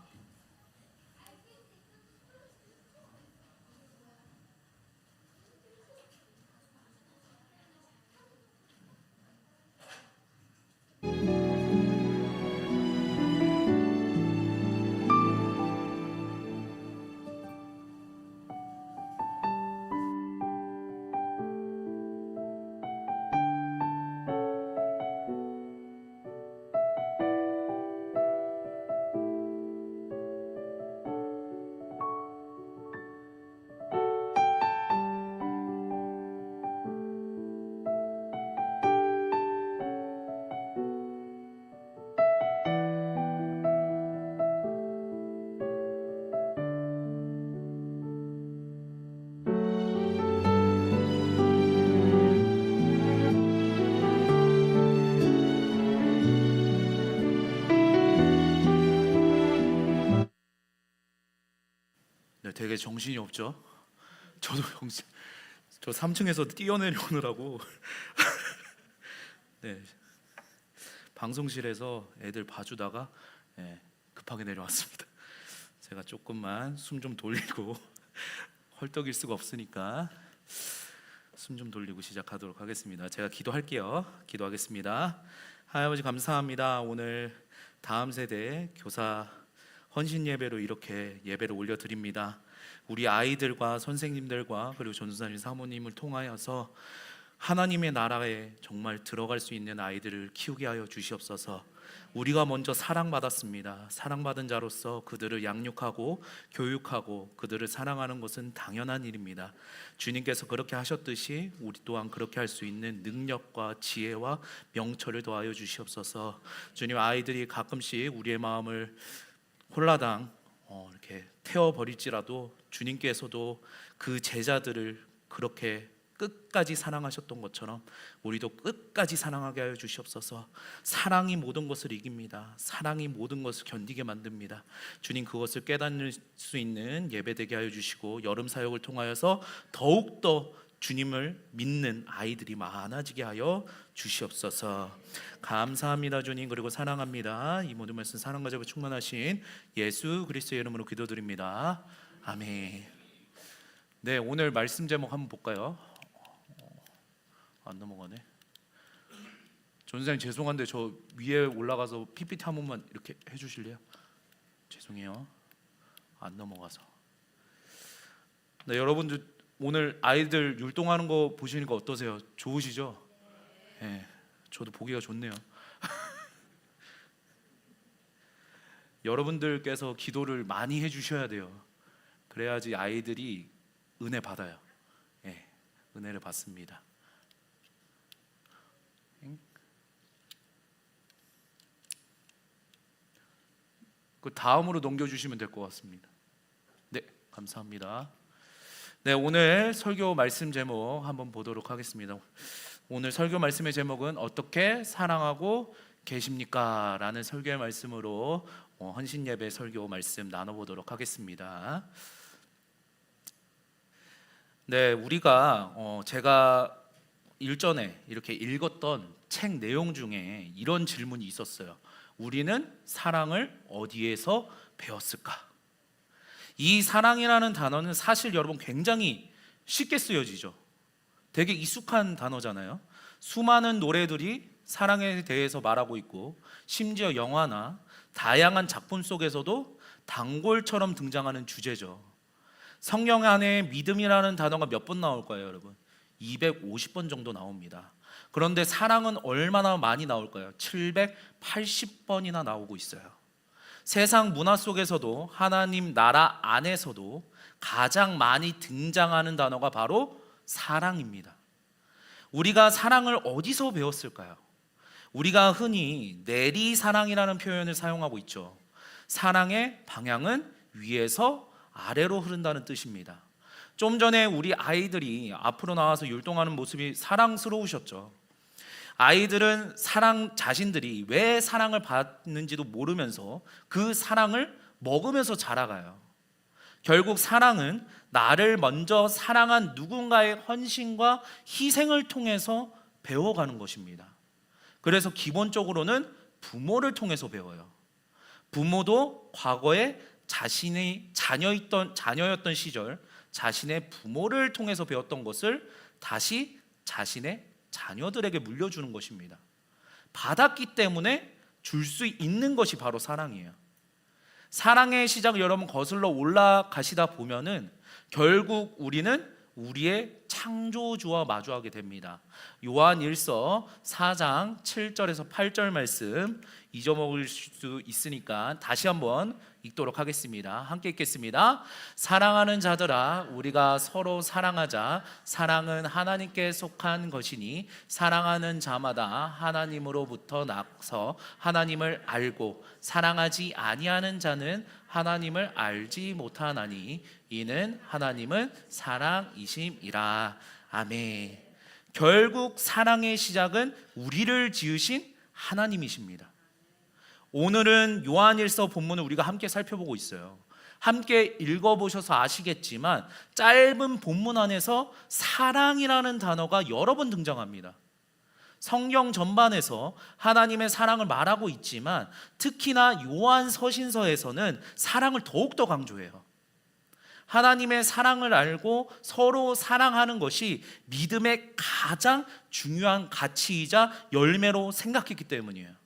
네, 되게 정신이 없죠. 저도 저 3층에서 뛰어내려오느라고 네, 방송실에서 애들 봐주다가 급하게 내려왔습니다. 제가 조금만 숨 좀 돌리고 헐떡일 수가 없으니까 숨 좀 돌리고 시작하도록 하겠습니다. 제가 기도할게요. 기도하겠습니다. 하나님 감사합니다. 오늘 다음 세대 교사 헌신 예배로 이렇게 예배를 올려드립니다. 우리 아이들과 선생님들과 그리고 전도사님 사모님을 통하여서 하나님의 나라에 정말 들어갈 수 있는 아이들을 키우게 하여 주시옵소서. 우리가 먼저 사랑받았습니다. 사랑받은 자로서 그들을 양육하고 교육하고 그들을 사랑하는 것은 당연한 일입니다. 주님께서 그렇게 하셨듯이 우리 또한 그렇게 할 수 있는 능력과 지혜와 명철을 더하여 주시옵소서. 주님, 아이들이 가끔씩 우리의 마음을 홀라당 이렇게 태워버릴지라도 주님께서도 그 제자들을 그렇게 끝까지 사랑하셨던 것처럼 우리도 끝까지 사랑하게 하여 주시옵소서. 사랑이 모든 것을 이깁니다. 사랑이 모든 것을 견디게 만듭니다. 주님, 그것을 깨닫는 수 있는 예배되게 하여 주시고 여름 사역을 통하여서 더욱더 주님을 믿는 아이들이 많아지게 하여 주시옵소서. 감사합니다 주님. 그리고 사랑합니다. 이 모든 말씀 사랑과 자비 충만하신 예수 그리스도의 이름으로 기도드립니다. 아멘. 네, 오늘 말씀 제목 한번 볼까요? 안 넘어가네. 전사님 죄송한데 저 위에 올라가서 PPT 한 번만 이렇게 해주실래요? 죄송해요. 안 넘어가서. 네, 여러분들 오늘 아이들 율동하는 거 보시니까 어떠세요? 좋으시죠? 네, 저도 보기가 좋네요. 여러분들께서 기도를 많이 해주셔야 돼요. 그래야지 아이들이 은혜 받아요. 네, 은혜를 받습니다. 그 다음으로 넘겨주시면 될 것 같습니다. 네, 감사합니다. 네, 오늘 설교 말씀 제목 한번 보도록 하겠습니다. 오늘 설교 말씀의 제목은 어떻게 사랑하고 계십니까? 라는 설교의 말씀으로 헌신 예배 설교 말씀 나눠보도록 하겠습니다. 네, 우리가 제가 일전에 이렇게 읽었던 책 내용 중에 이런 질문이 있었어요. 우리는 사랑을 어디에서 배웠을까? 이 사랑이라는 단어는 사실 여러분 굉장히 쉽게 쓰여지죠. 되게 익숙한 단어잖아요. 수많은 노래들이 사랑에 대해서 말하고 있고 심지어 영화나 다양한 작품 속에서도 단골처럼 등장하는 주제죠. 성경 안에 믿음이라는 단어가 몇 번 나올 거예요, 여러분? 250번 정도 나옵니다. 그런데 사랑은 얼마나 많이 나올까요? 780번이나 나오고 있어요. 세상 문화 속에서도 하나님 나라 안에서도 가장 많이 등장하는 단어가 바로 사랑입니다. 우리가 사랑을 어디서 배웠을까요? 우리가 흔히 내리사랑이라는 표현을 사용하고 있죠. 사랑의 방향은 위에서 아래로 흐른다는 뜻입니다. 좀 전에 우리 아이들이 앞으로 나와서 율동하는 모습이 사랑스러우셨죠. 아이들은 자신들이 왜 사랑을 받는지도 모르면서 그 사랑을 먹으면서 자라가요. 결국 사랑은 나를 먼저 사랑한 누군가의 헌신과 희생을 통해서 배워가는 것입니다. 그래서 기본적으로는 부모를 통해서 배워요. 부모도 과거에 자신의 자녀였던 시절 자신의 부모를 통해서 배웠던 것을 다시 자신의 자녀들에게 물려주는 것입니다. 받았기 때문에 줄 수 있는 것이 바로 사랑이에요. 사랑의 시작을 여러분 거슬러 올라가시다 보면은 결국 우리는 우리의 창조주와 마주하게 됩니다. 요한 1서 4장 7절에서 8절 말씀 잊어먹을 수 있으니까 다시 한번 읽도록 하겠습니다. 함께 읽겠습니다. 사랑하는 자들아, 우리가 서로 사랑하자. 사랑은 하나님께 속한 것이니 사랑하는 자마다 하나님으로부터 나서 하나님을 알고 사랑하지 아니하는 자는 하나님을 알지 못하나니 이는 하나님은 사랑이심이라. 아멘. 결국 사랑의 시작은 우리를 지으신 하나님이십니다. 오늘은 요한일서 본문을 우리가 함께 살펴보고 있어요. 함께 읽어보셔서 아시겠지만 짧은 본문 안에서 사랑이라는 단어가 여러 번 등장합니다. 성경 전반에서 하나님의 사랑을 말하고 있지만 특히나 요한 서신서에서는 사랑을 더욱더 강조해요. 하나님의 사랑을 알고 서로 사랑하는 것이 믿음의 가장 중요한 가치이자 열매로 생각했기 때문이에요.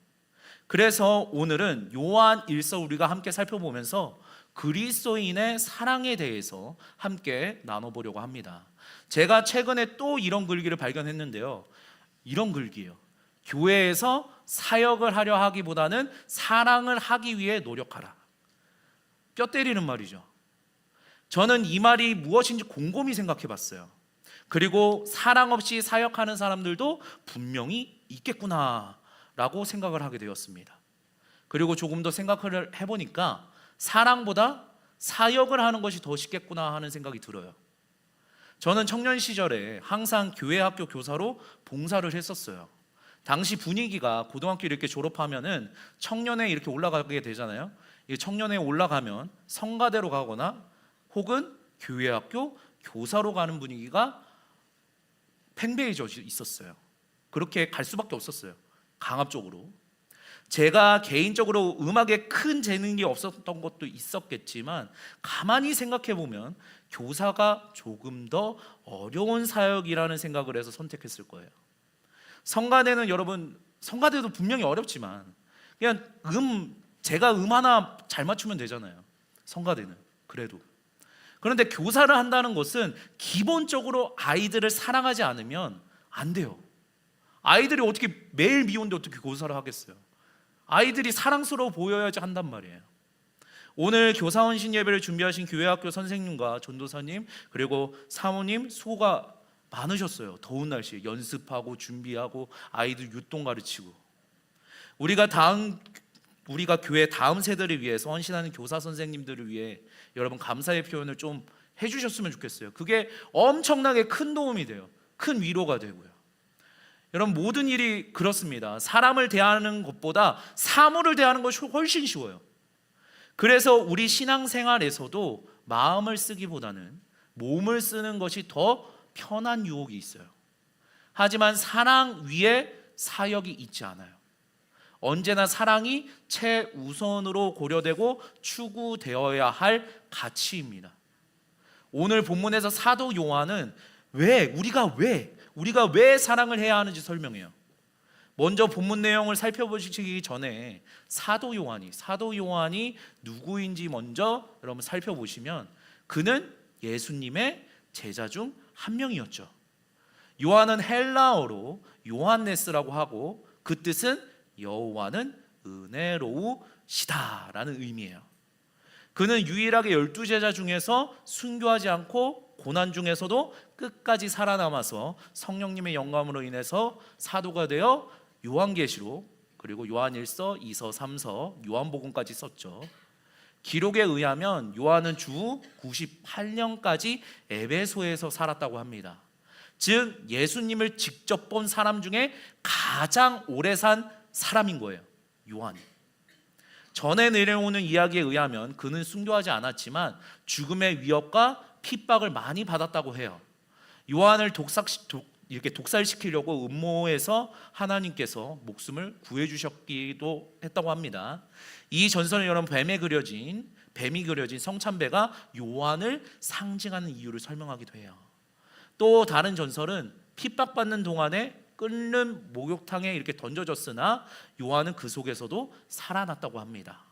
그래서 오늘은 요한 1서 우리가 함께 살펴보면서 그리스도인의 사랑에 대해서 함께 나눠보려고 합니다. 제가 최근에 또 이런 글귀를 발견했는데요. 이런 글귀예요. 교회에서 사역을 하려 하기보다는 사랑을 하기 위해 노력하라. 뼈 때리는 말이죠. 저는 이 말이 무엇인지 곰곰이 생각해 봤어요. 그리고 사랑 없이 사역하는 사람들도 분명히 있겠구나 라고 생각을 하게 되었습니다. 그리고 조금 더 생각을 해보니까 사랑보다 사역을 하는 것이 더 쉽겠구나 하는 생각이 들어요. 저는 청년 시절에 항상 교회 학교 교사로 봉사를 했었어요. 당시 분위기가 고등학교 이렇게 졸업하면은 청년회 이렇게 올라가게 되잖아요. 이 청년회에 올라가면 성가대로 가거나 혹은 교회 학교 교사로 가는 분위기가 팽배해져 있었어요. 그렇게 갈 수밖에 없었어요. 강압적으로. 제가 개인적으로 음악에 큰 재능이 없었던 것도 있었겠지만 가만히 생각해 보면 교사가 조금 더 어려운 사역이라는 생각을 해서 선택했을 거예요. 성가대는 여러분, 성가대도 분명히 어렵지만 그냥 제가 하나 잘 맞추면 되잖아요. 성가대는 그래도. 그런데 교사를 한다는 것은 기본적으로 아이들을 사랑하지 않으면 안 돼요. 아이들이 어떻게 매일 미운데 어떻게 교사를 하겠어요? 아이들이 사랑스러워 보여야지 한단 말이에요. 오늘 교사헌신 예배를 준비하신 교회학교 선생님과 전도사님 그리고 사모님 수고가 많으셨어요. 더운 날씨에 연습하고 준비하고 아이들 유통 가르치고. 우리가 교회 다음 세대를 위해서 헌신하는 교사 선생님들을 위해 여러분 감사의 표현을 좀 해주셨으면 좋겠어요. 그게 엄청나게 큰 도움이 돼요. 큰 위로가 되고요. 여러분 모든 일이 그렇습니다. 사람을 대하는 것보다 사물을 대하는 것이 훨씬 쉬워요. 그래서 우리 신앙생활에서도 마음을 쓰기보다는 몸을 쓰는 것이 더 편한 유혹이 있어요. 하지만 사랑 위에 사역이 있지 않아요. 언제나 사랑이 최우선으로 고려되고 추구되어야 할 가치입니다. 오늘 본문에서 사도 요한은 우리가 왜 사랑을 해야 하는지 설명해요. 먼저 본문 내용을 살펴보시기 전에 사도 요한이 누구인지 먼저 여러분 살펴보시면 그는 예수님의 제자 중 한 명이었죠. 요한은 헬라어로 요한네스라고 하고 그 뜻은 여호와는 은혜로우시다라는 의미예요. 그는 유일하게 12제자 중에서 순교하지 않고 고난 중에서도 끝까지 살아남아서 성령님의 영감으로 인해서 사도가 되어 요한계시록 그리고 요한일서, 2서, 3서, 요한복음까지 썼죠. 기록에 의하면 요한은 주 98년까지 에베소에서 살았다고 합니다. 즉 예수님을 직접 본 사람 중에 가장 오래 산 사람인 거예요. 요한이. 전에 내려오는 이야기에 의하면 그는 순교하지 않았지만 죽음의 위협과 핍박을 많이 받았다고 해요. 이렇게 독살시키려고 음모해서 하나님께서 목숨을 구해 주셨기도 했다고 합니다. 이 전설은 여러분 뱀이 그려진 성찬배가 요한을 상징하는 이유를 설명하기도 해요. 또 다른 전설은 핍박받는 동안에 끓는 목욕탕에 이렇게 던져졌으나 요한은 그 속에서도 살아났다고 합니다.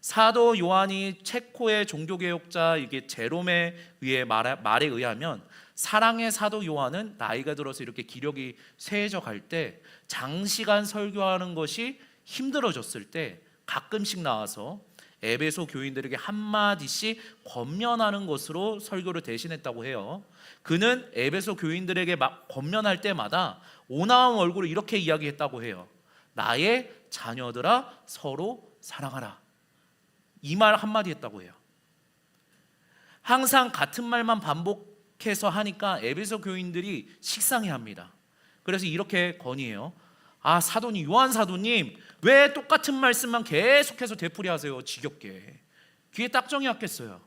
사도 요한이 체코의 종교개혁자 이게 제롬에 의해 말에 의하면 사랑의 사도 요한은 나이가 들어서 이렇게 기력이 쇠해져 갈 때 장시간 설교하는 것이 힘들어졌을 때 가끔씩 나와서 에베소 교인들에게 한마디씩 권면하는 것으로 설교를 대신했다고 해요. 그는 에베소 교인들에게 권면할 때마다 온화한 얼굴로 이렇게 이야기했다고 해요. 나의 자녀들아 서로 사랑하라. 이 말 한마디 했다고 해요. 항상 같은 말만 반복해서 하니까 에베소 교인들이 식상해합니다. 그래서 이렇게 건의해요. 사도님, 요한 사도님, 왜 똑같은 말씀만 계속해서 되풀이하세요? 지겹게. 귀에 딱정이 왔겠어요.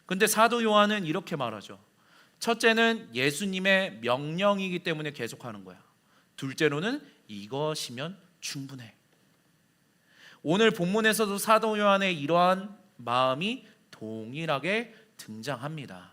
근데 사도 요한은 이렇게 말하죠. 첫째는 예수님의 명령이기 때문에 계속하는 거야. 둘째로는 이것이면 충분해. 오늘 본문에서도 사도 요한의 이러한 마음이 동일하게 등장합니다.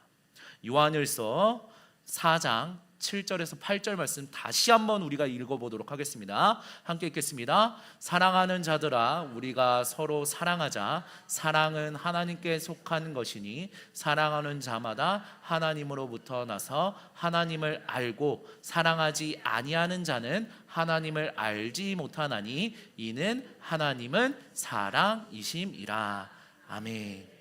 요한일서 4장 7절에서 8절 말씀 다시 한번 우리가 읽어보도록 하겠습니다. 함께 읽겠습니다. 사랑하는 자들아 우리가 서로 사랑하자. 사랑은 하나님께 속한 것이니 사랑하는 자마다 하나님으로부터 나서 하나님을 알고 사랑하지 아니하는 자는 하나님을 알지 못하나니 이는 하나님은 사랑이심이라. 아멘.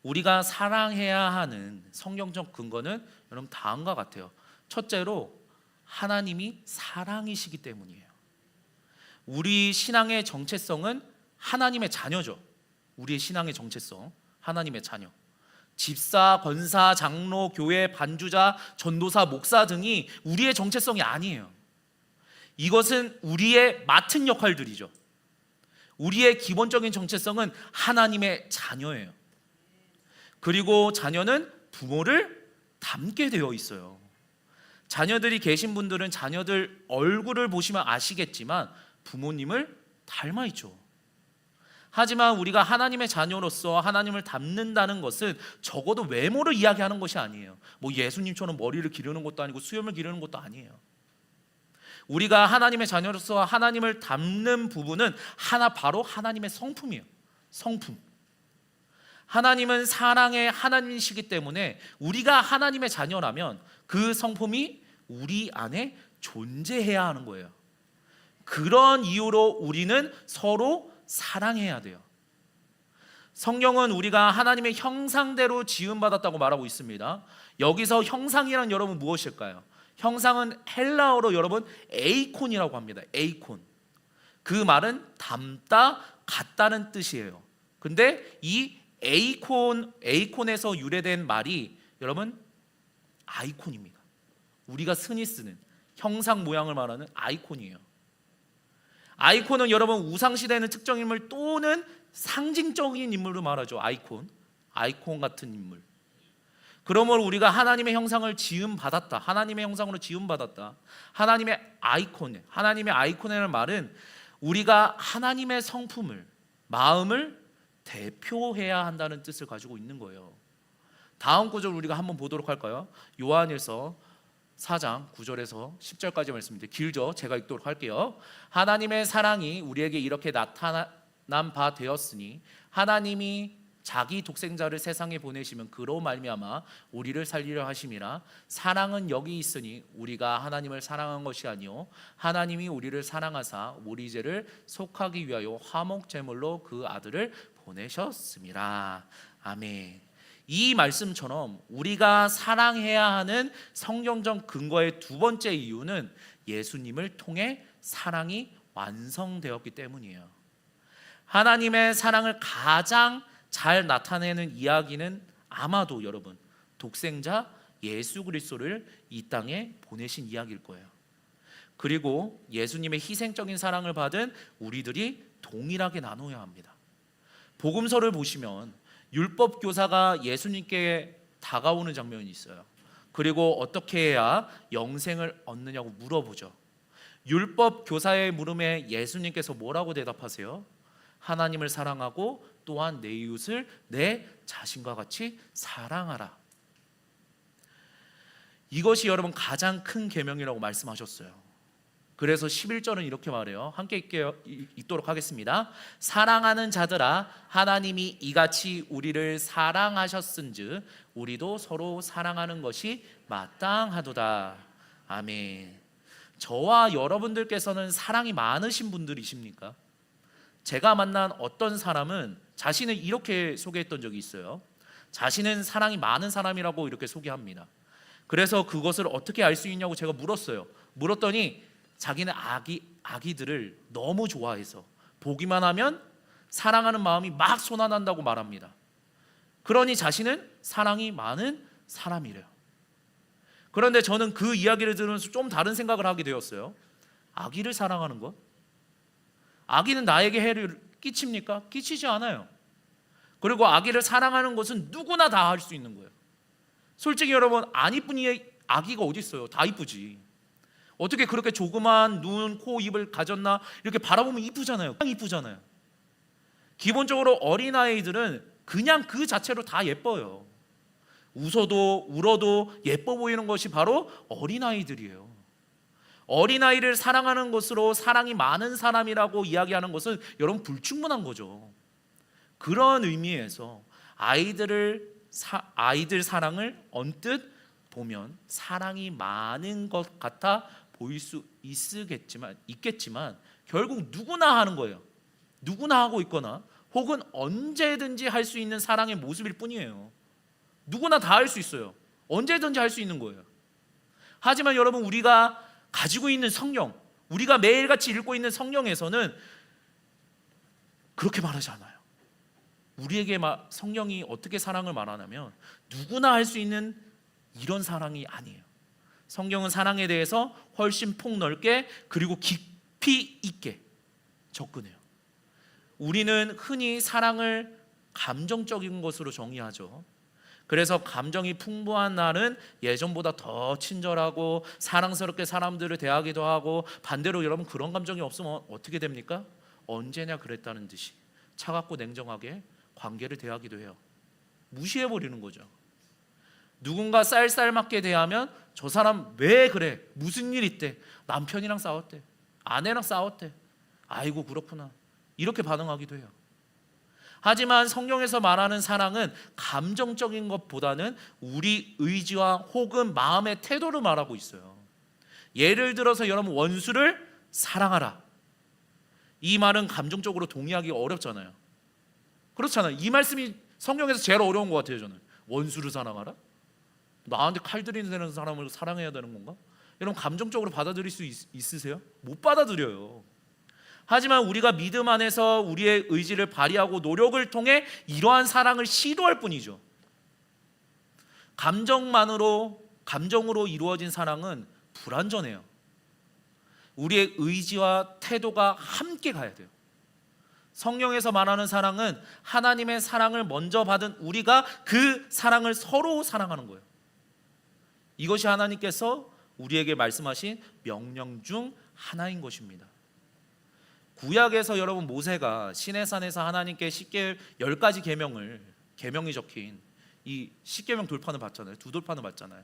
우리가 사랑해야 하는 성경적 근거는 여러분 다음과 같아요. 첫째로 하나님이 사랑이시기 때문이에요. 우리 신앙의 정체성은 하나님의 자녀죠. 우리의 신앙의 정체성 하나님의 자녀. 집사, 권사, 장로, 교회, 반주자, 전도사, 목사 등이 우리의 정체성이 아니에요. 이것은 우리의 맡은 역할들이죠. 우리의 기본적인 정체성은 하나님의 자녀예요. 그리고 자녀는 부모를 닮게 되어 있어요. 자녀들이 계신 분들은 자녀들 얼굴을 보시면 아시겠지만 부모님을 닮아 있죠. 하지만 우리가 하나님의 자녀로서 하나님을 닮는다는 것은 적어도 외모를 이야기하는 것이 아니에요. 뭐 예수님처럼 머리를 기르는 것도 아니고 수염을 기르는 것도 아니에요. 우리가 하나님의 자녀로서 하나님을 닮는 부분은 바로 하나님의 성품이에요. 성품. 하나님은 사랑의 하나님이시기 때문에 우리가 하나님의 자녀라면 그 성품이 우리 안에 존재해야 하는 거예요. 그런 이유로 우리는 서로 사랑해야 돼요. 성경은 우리가 하나님의 형상대로 지음받았다고 말하고 있습니다. 여기서 형상이란 여러분 무엇일까요? 형상은 헬라어로 여러분 에이콘이라고 합니다. 에이콘. 그 말은 닮다, 같다는 뜻이에요. 근데 이 에이콘에서 유래된 말이 여러분 아이콘입니다. 우리가 흔히 쓰는 형상 모양을 말하는 아이콘이에요. 아이콘은 여러분 우상시대에는 특정 인물 또는 상징적인 인물로 말하죠. 아이콘 같은 인물. 그러므로 우리가 하나님의 형상을 지음받았다. 하나님의 형상으로 지음받았다. 하나님의 아이콘이라는 말은 우리가 하나님의 성품을, 마음을 대표해야 한다는 뜻을 가지고 있는 거예요. 다음 구절 우리가 한번 보도록 할까요? 요한일서 4장 9절에서 10절까지 말씀인데 길죠? 제가 읽도록 할게요. 하나님의 사랑이 우리에게 이렇게 나타난 바 되었으니 하나님이 자기 독생자를 세상에 보내시면 그로 말미암아 우리를 살리려 하심이라. 사랑은 여기 있으니 우리가 하나님을 사랑한 것이 아니요 하나님이 우리를 사랑하사 우리 죄를 속하기 위하여 화목 제물로 그 아들을 보내셨음이라. 아멘. 이 말씀처럼 우리가 사랑해야 하는 성경적 근거의 두 번째 이유는 예수님을 통해 사랑이 완성되었기 때문이에요. 하나님의 사랑을 가장 잘 나타내는 이야기는 아마도 여러분 독생자 예수 그리스도를 이 땅에 보내신 이야기일 거예요. 그리고 예수님의 희생적인 사랑을 받은 우리들이 동일하게 나눠야 합니다. 복음서를 보시면 율법 교사가 예수님께 다가오는 장면이 있어요. 그리고 어떻게 해야 영생을 얻느냐고 물어보죠. 율법 교사의 물음에 예수님께서 뭐라고 대답하세요? 하나님을 사랑하고 또한 내 이웃을 내 자신과 같이 사랑하라. 이것이 여러분 가장 큰 계명이라고 말씀하셨어요. 그래서 11절은 이렇게 말해요. 함께 읽도록 하겠습니다. 사랑하는 자들아, 하나님이 이같이 우리를 사랑하셨은즉 우리도 서로 사랑하는 것이 마땅하도다. 아멘. 저와 여러분들께서는 사랑이 많으신 분들이십니까? 제가 만난 어떤 사람은 자신을 이렇게 소개했던 적이 있어요. 자신은 사랑이 많은 사람이라고 이렇게 소개합니다. 그래서 그것을 어떻게 알 수 있냐고 제가 물었어요. 물었더니 자기는 아기들을 너무 좋아해서 보기만 하면 사랑하는 마음이 막 솟아난다고 말합니다. 그러니 자신은 사랑이 많은 사람이래요. 그런데 저는 그 이야기를 들으면서 좀 다른 생각을 하게 되었어요. 아기를 사랑하는 것? 아기는 나에게 해를 끼칩니까? 끼치지 않아요. 그리고 아기를 사랑하는 것은 누구나 다 할 수 있는 거예요. 솔직히 여러분, 안 이쁜 아기가 어디 있어요? 다 이쁘지. 어떻게 그렇게 조그만 눈, 코, 입을 가졌나 이렇게 바라보면 이쁘잖아요. 그냥 이쁘잖아요. 기본적으로 어린아이들은 그냥 그 자체로 다 예뻐요. 웃어도 울어도 예뻐 보이는 것이 바로 어린아이들이에요. 어린아이를 사랑하는 것으로 사랑이 많은 사람이라고 이야기하는 것은 여러분 불충분한 거죠. 그런 의미에서 아이들 사랑을 언뜻 보면 사랑이 많은 것 같아 보일 수 있겠지만 결국 누구나 하는 거예요. 누구나 하고 있거나 혹은 언제든지 할 수 있는 사랑의 모습일 뿐이에요. 누구나 다 할 수 있어요. 언제든지 할 수 있는 거예요. 하지만 여러분, 우리가 가지고 있는 성경, 우리가 매일같이 읽고 있는 성경에서는 그렇게 말하지 않아요. 우리에게 성경이 어떻게 사랑을 말하냐면 누구나 할 수 있는 이런 사랑이 아니에요. 성경은 사랑에 대해서 훨씬 폭넓게 그리고 깊이 있게 접근해요. 우리는 흔히 사랑을 감정적인 것으로 정의하죠. 그래서 감정이 풍부한 날은 예전보다 더 친절하고 사랑스럽게 사람들을 대하기도 하고, 반대로 여러분 그런 감정이 없으면 어떻게 됩니까? 언제냐 그랬다는 듯이 차갑고 냉정하게 관계를 대하기도 해요. 무시해버리는 거죠. 누군가 쌀쌀맞게 대하면 저 사람 왜 그래? 무슨 일 있대? 남편이랑 싸웠대. 아내랑 싸웠대. 아이고 그렇구나. 이렇게 반응하기도 해요. 하지만 성경에서 말하는 사랑은 감정적인 것보다는 우리 의지와 혹은 마음의 태도를 말하고 있어요. 예를 들어서 여러분, 원수를 사랑하라. 이 말은 감정적으로 동의하기 어렵잖아요. 그렇잖아요. 이 말씀이 성경에서 제일 어려운 것 같아요. 저는 원수를 사랑하라? 나한테 칼 들이는 사람을 사랑해야 되는 건가? 여러분, 감정적으로 받아들일 수 있으세요? 못 받아들여요. 하지만 우리가 믿음 안에서 우리의 의지를 발휘하고 노력을 통해 이러한 사랑을 시도할 뿐이죠. 감정으로 이루어진 사랑은 불완전해요. 우리의 의지와 태도가 함께 가야 돼요. 성경에서 말하는 사랑은 하나님의 사랑을 먼저 받은 우리가 그 사랑을 서로 사랑하는 거예요. 이것이 하나님께서 우리에게 말씀하신 명령 중 하나인 것입니다. 구약에서 여러분, 모세가 시내산에서 하나님께 10가지 계명이 적힌 이 10계명 돌판을 받잖아요. 두 돌판을 받잖아요.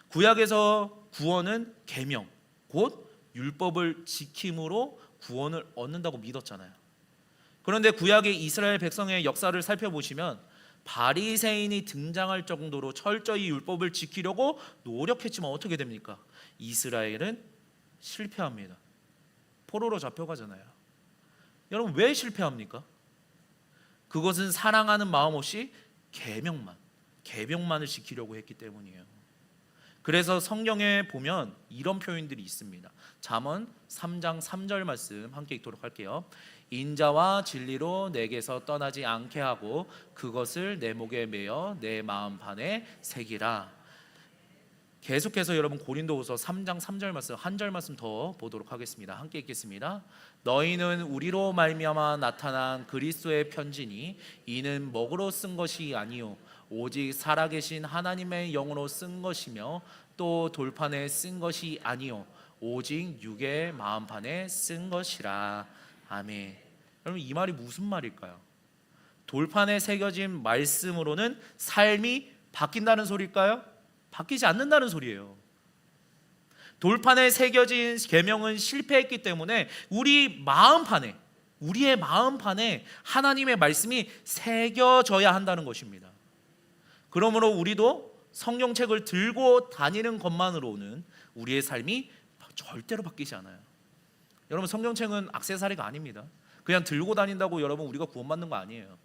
구약에서 구원은 계명, 곧 율법을 지킴으로 구원을 얻는다고 믿었잖아요. 그런데 구약의 이스라엘 백성의 역사를 살펴보시면 바리새인이 등장할 정도로 철저히 율법을 지키려고 노력했지만 어떻게 됩니까? 이스라엘은 실패합니다. 포로로 잡혀가잖아요. 여러분, 왜 실패합니까? 그것은 사랑하는 마음 없이 계명만을 지키려고 했기 때문이에요. 그래서 성경에 보면 이런 표현들이 있습니다. 잠언 3장 3절 말씀 함께 읽도록 할게요. 인자와 진리로 내게서 떠나지 않게 하고 그것을 내 목에 매어 내 마음 판에 새기라. 계속해서 여러분, 고린도후서 3장 3절 말씀 한 절 말씀 더 보도록 하겠습니다. 함께 읽겠습니다. 너희는 우리로 말미암아 나타난 그리스도의 편지니 이는 먹으로 쓴 것이 아니요 오직 살아계신 하나님의 영으로 쓴 것이며 또 돌판에 쓴 것이 아니요 오직 육의 마음판에 쓴 것이라. 아멘. 여러분 이 말이 무슨 말일까요? 돌판에 새겨진 말씀으로는 삶이 바뀐다는 소리일까요? 바뀌지 않는다는 소리예요. 돌판에 새겨진 계명은 실패했기 때문에 우리의 마음판에 하나님의 말씀이 새겨져야 한다는 것입니다. 그러므로 우리도 성경책을 들고 다니는 것만으로는 우리의 삶이 절대로 바뀌지 않아요. 여러분 성경책은 액세서리가 아닙니다. 그냥 들고 다닌다고 여러분 우리가 구원받는 거 아니에요.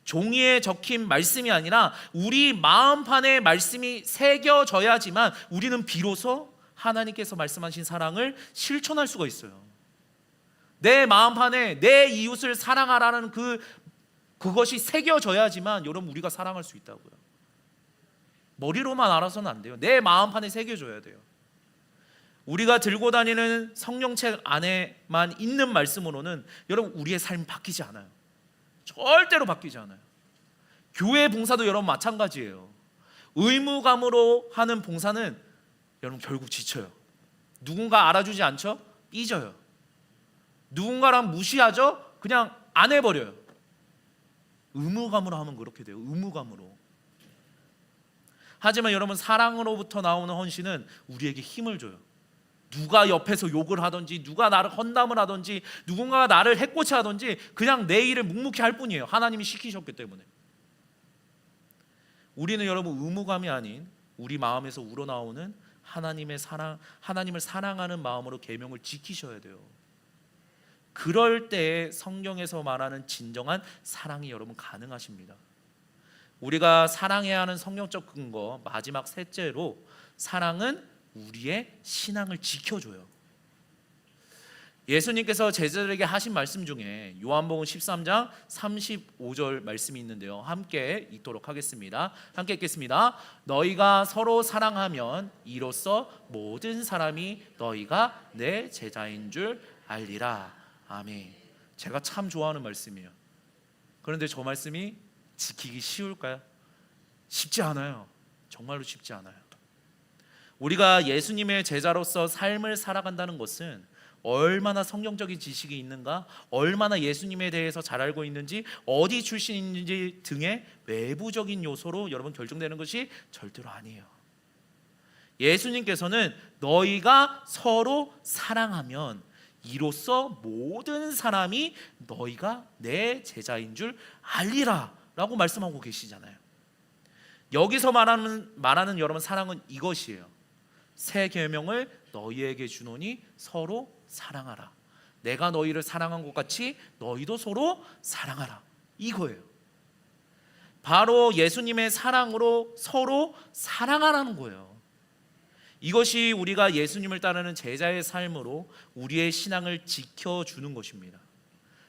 종이에 적힌 말씀이 아니라 우리 마음판에 말씀이 새겨져야지만 우리는 비로소 하나님께서 말씀하신 사랑을 실천할 수가 있어요. 내 마음판에 내 이웃을 사랑하라는 그것이 새겨져야지만 여러분 우리가 사랑할 수 있다고요. 머리로만 알아서는 안 돼요. 내 마음판에 새겨져야 돼요. 우리가 들고 다니는 성경책 안에만 있는 말씀으로는 여러분 우리의 삶이 바뀌지 않아요. 절대로 바뀌지 않아요. 교회 봉사도 여러분 마찬가지예요. 의무감으로 하는 봉사는 여러분 결국 지쳐요. 누군가 알아주지 않죠? 삐져요. 누군가랑 무시하죠? 그냥 안 해버려요. 의무감으로 하면 그렇게 돼요. 의무감으로. 하지만 여러분 사랑으로부터 나오는 헌신은 우리에게 힘을 줘요. 누가 옆에서 욕을 하든지 누가 나를 헌담을 하든지 누군가가 나를 해코지 하든지 그냥 내 일을 묵묵히 할 뿐이에요. 하나님이 시키셨기 때문에. 우리는 여러분 의무감이 아닌 우리 마음에서 우러나오는 하나님을 사랑하는 마음으로 계명을 지키셔야 돼요. 그럴 때에 성경에서 말하는 진정한 사랑이 여러분 가능하십니다. 우리가 사랑해야 하는 성경적 근거 마지막 셋째로 사랑은 우리의 신앙을 지켜줘요. 예수님께서 제자들에게 하신 말씀 중에 요한복음 13장 35절 말씀이 있는데요. 함께 읽도록 하겠습니다. 함께 읽겠습니다. 너희가 서로 사랑하면 이로써 모든 사람이 너희가 내 제자인 줄 알리라. 아멘. 제가 참 좋아하는 말씀이에요. 그런데 저 말씀이 지키기 쉬울까요? 쉽지 않아요. 정말로 쉽지 않아요. 우리가 예수님의 제자로서 삶을 살아간다는 것은 얼마나 성경적인 지식이 있는가, 얼마나 예수님에 대해서 잘 알고 있는지, 어디 출신인지 등의 외부적인 요소로 여러분 결정되는 것이 절대로 아니에요. 예수님께서는 너희가 서로 사랑하면 이로써 모든 사람이 너희가 내 제자인 줄 알리라 라고 말씀하고 계시잖아요. 여기서 말하는 여러분 사랑은 이것이에요. 새 계명을 너희에게 주노니 서로 사랑하라. 내가 너희를 사랑한 것 같이 너희도 서로 사랑하라. 이거예요. 바로 예수님의 사랑으로 서로 사랑하라는 거예요. 이것이 우리가 예수님을 따르는 제자의 삶으로 우리의 신앙을 지켜주는 것입니다.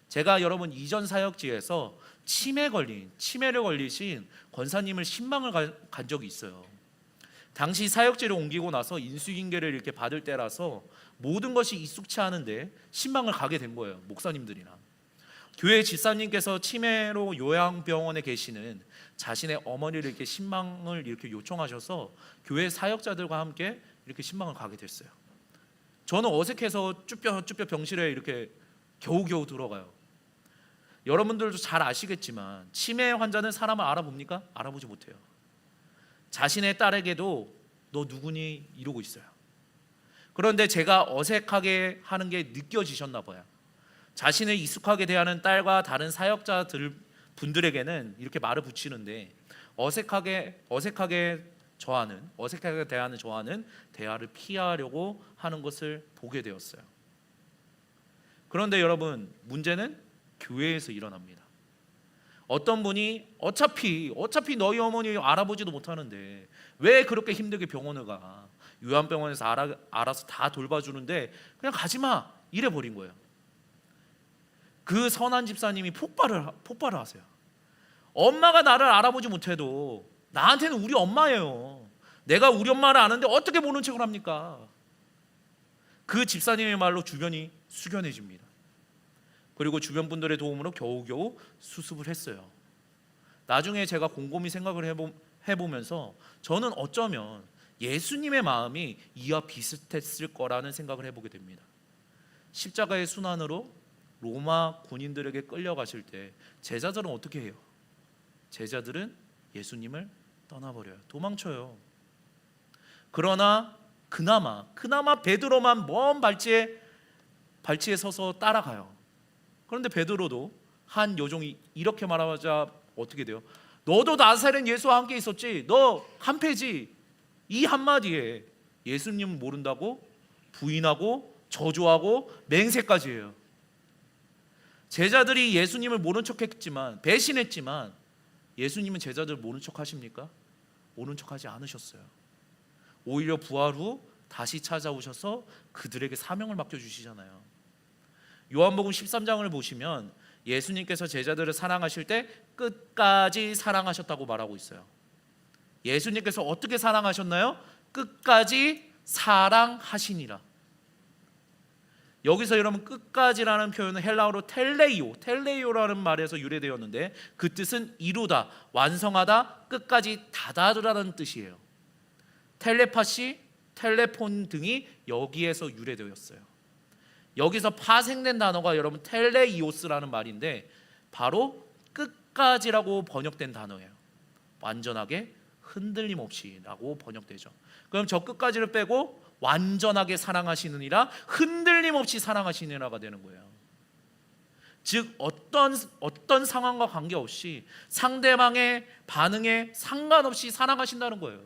제가 여러분 이전 사역지에서 치매를 걸리신 권사님을 신방을 간 적이 있어요. 당시 사역지를 옮기고 나서 인수인계를 이렇게 받을 때라서 모든 것이 익숙치 않은데 신방을 가게 된 거예요. 목사님들이나 교회 집사님께서 치매로 요양병원에 계시는 자신의 어머니를 이렇게 신방을 이렇게 요청하셔서 교회 사역자들과 함께 이렇게 신방을 가게 됐어요. 저는 어색해서 쭈뼛쭈뼛 병실에 이렇게 겨우겨우 들어가요. 여러분들도 잘 아시겠지만 치매 환자는 사람을 알아봅니까? 알아보지 못해요. 자신의 딸에게도 너 누구니? 이러고 있어요. 그런데 제가 어색하게 하는 게 느껴지셨나 봐요. 자신을 익숙하게 대하는 딸과 다른 사역자들 분들에게는 이렇게 말을 붙이는데 어색하게 대하는 저와는 대화를 피하려고 하는 것을 보게 되었어요. 그런데 여러분 문제는 교회에서 일어납니다. 어떤 분이 어차피 너희 어머니 알아보지도 못하는데 왜 그렇게 힘들게 병원을 가? 요양병원에서 알아서 다 돌봐주는데 그냥 가지마 이래 버린 거예요. 그 선한 집사님이 폭발을 하세요. 엄마가 나를 알아보지 못해도 나한테는 우리 엄마예요. 내가 우리 엄마를 아는데 어떻게 모른 척을 합니까? 그 집사님의 말로 주변이 숙연해집니다. 그리고 주변 분들의 도움으로 겨우겨우 수습을 했어요. 나중에 제가 곰곰이 생각을 해보면서 저는 어쩌면 예수님의 마음이 이와 비슷했을 거라는 생각을 해보게 됩니다. 십자가의 순환으로 로마 군인들에게 끌려가실 때 제자들은 어떻게 해요? 제자들은 예수님을 떠나버려요. 도망쳐요. 그러나 그나마 베드로만 먼 발치에 서서 따라가요. 그런데 베드로도 한 요종이 이렇게 말하자 어떻게 돼요? 너도 나사렛 예수와 함께 있었지? 너 한패지? 이 한마디에 예수님은 모른다고 부인하고 저주하고 맹세까지 해요. 제자들이 예수님을 모른 척했지만, 배신했지만 예수님은 제자들 모른 척 하십니까? 모른 척 하지 않으셨어요. 오히려 부활 후 다시 찾아오셔서 그들에게 사명을 맡겨주시잖아요. 요한복음 13장을 보시면 예수님께서 제자들을 사랑하실 때 끝까지 사랑하셨다고 말하고 있어요. 예수님께서 어떻게 사랑하셨나요? 끝까지 사랑하시니라. 여기서 여러분 끝까지라는 표현은 헬라어로 텔레이오라는 말에서 유래되었는데 그 뜻은 이루다, 완성하다, 끝까지 다다르라는 뜻이에요. 텔레파시, 텔레폰 등이 여기에서 유래되었어요. 여기서 파생된 단어가 여러분 텔레이오스라는 말인데 바로 끝까지라고 번역된 단어예요. 완전하게 흔들림 없이라고 번역되죠. 그럼 저 끝까지를 빼고 완전하게 사랑하시느니라, 흔들림 없이 사랑하시느니라가 되는 거예요. 즉 어떤 상황과 관계없이 상대방의 반응에 상관없이 사랑하신다는 거예요.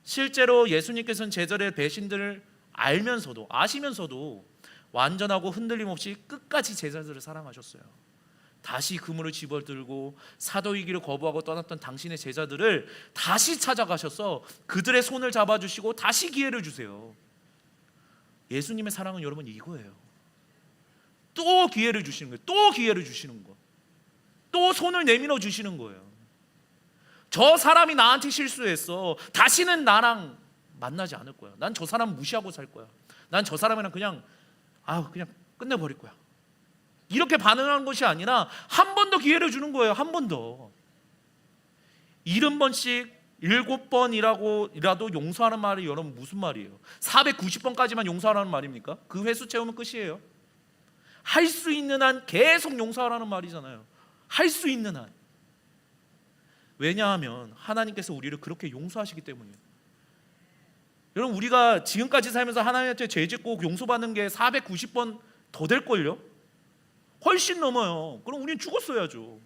실제로 예수님께서는 제자들의 배신들을 아시면서도 완전하고 흔들림 없이 끝까지 제자들을 사랑하셨어요. 다시 그물을 집어들고 사도이기를 거부하고 떠났던 당신의 제자들을 다시 찾아가셔서 그들의 손을 잡아주시고 다시 기회를 주세요. 예수님의 사랑은 여러분 이거예요. 또 기회를 주시는 거예요. 또 기회를 주시는 거. 또 손을 내밀어 주시는 거예요. 저 사람이 나한테 실수했어. 다시는 나랑 만나지 않을 거야. 난 저 사람 무시하고 살 거야. 난 저 사람이랑 그냥 끝내버릴 거야. 이렇게 반응하는 것이 아니라 한 번 더 기회를 주는 거예요. 한 번 더. 70번씩 7번이라도 용서하는 말이 여러분 무슨 말이에요? 490번까지만 용서하라는 말입니까? 그 횟수 채우면 끝이에요. 할 수 있는 한 계속 용서하라는 말이잖아요. 할 수 있는 한. 왜냐하면 하나님께서 우리를 그렇게 용서하시기 때문이에요. 여러분 우리가 지금까지 살면서 하나님한테 죄 짓고 용서받는 게 490번 더 될걸요? 훨씬 넘어요. 그럼 우리는 죽었어야죠.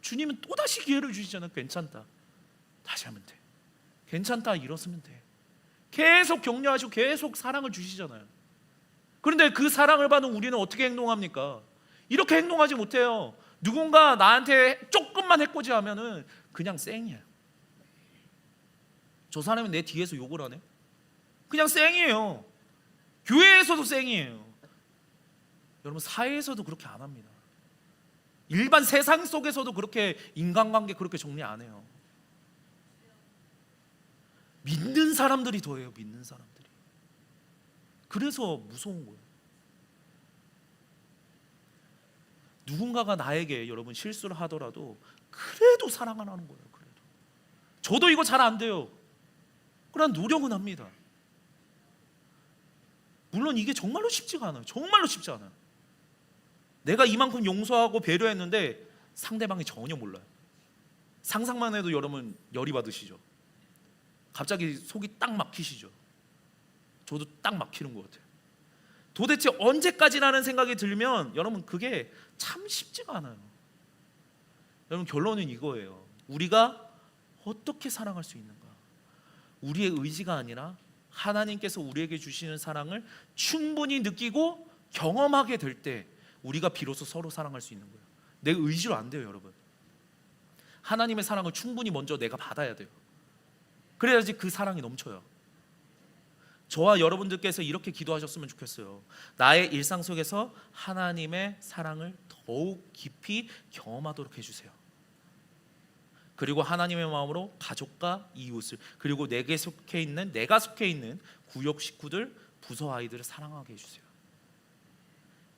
주님은 또다시 기회를 주시잖아요. 괜찮다, 다시 하면 돼. 괜찮다, 일어서면 돼. 계속 격려하시고 계속 사랑을 주시잖아요. 그런데 그 사랑을 받은 우리는 어떻게 행동합니까? 이렇게 행동하지 못해요. 누군가 나한테 조금만 해코지하면은 그냥 쌩이에요. 저 사람이 내 뒤에서 욕을 하네? 그냥 쌩이에요. 교회에서도 쌩이에요. 여러분 사회에서도 그렇게 안 합니다. 일반 세상 속에서도 그렇게 인간관계 그렇게 정리 안 해요. 믿는 사람들이 더해요. 믿는 사람들이. 그래서 무서운 거예요. 누군가가 나에게 여러분 실수를 하더라도 그래도 사랑을 하는 거예요. 그래도 저도 이거 잘 안 돼요. 그러나 노력은 합니다. 물론 이게 정말로 쉽지가 않아요. 정말로 쉽지 않아요. 내가 이만큼 용서하고 배려했는데 상대방이 전혀 몰라요. 상상만 해도 여러분 열이 받으시죠? 갑자기 속이 딱 막히시죠? 저도 딱 막히는 것 같아요. 도대체 언제까지라는 생각이 들면 여러분 그게 참 쉽지가 않아요. 여러분 결론은 이거예요. 우리가 어떻게 사랑할 수 있는가? 우리의 의지가 아니라 하나님께서 우리에게 주시는 사랑을 충분히 느끼고 경험하게 될 때 우리가 비로소 서로 사랑할 수 있는 거예요. 내 의지로 안 돼요, 여러분. 하나님의 사랑을 충분히 먼저 내가 받아야 돼요. 그래야지 그 사랑이 넘쳐요. 저와 여러분들께서 이렇게 기도하셨으면 좋겠어요. 나의 일상 속에서 하나님의 사랑을 더욱 깊이 경험하도록 해주세요. 그리고 하나님의 마음으로 가족과 이웃을, 그리고 내가 속해 있는 구역 식구들, 부서 아이들을 사랑하게 해주세요.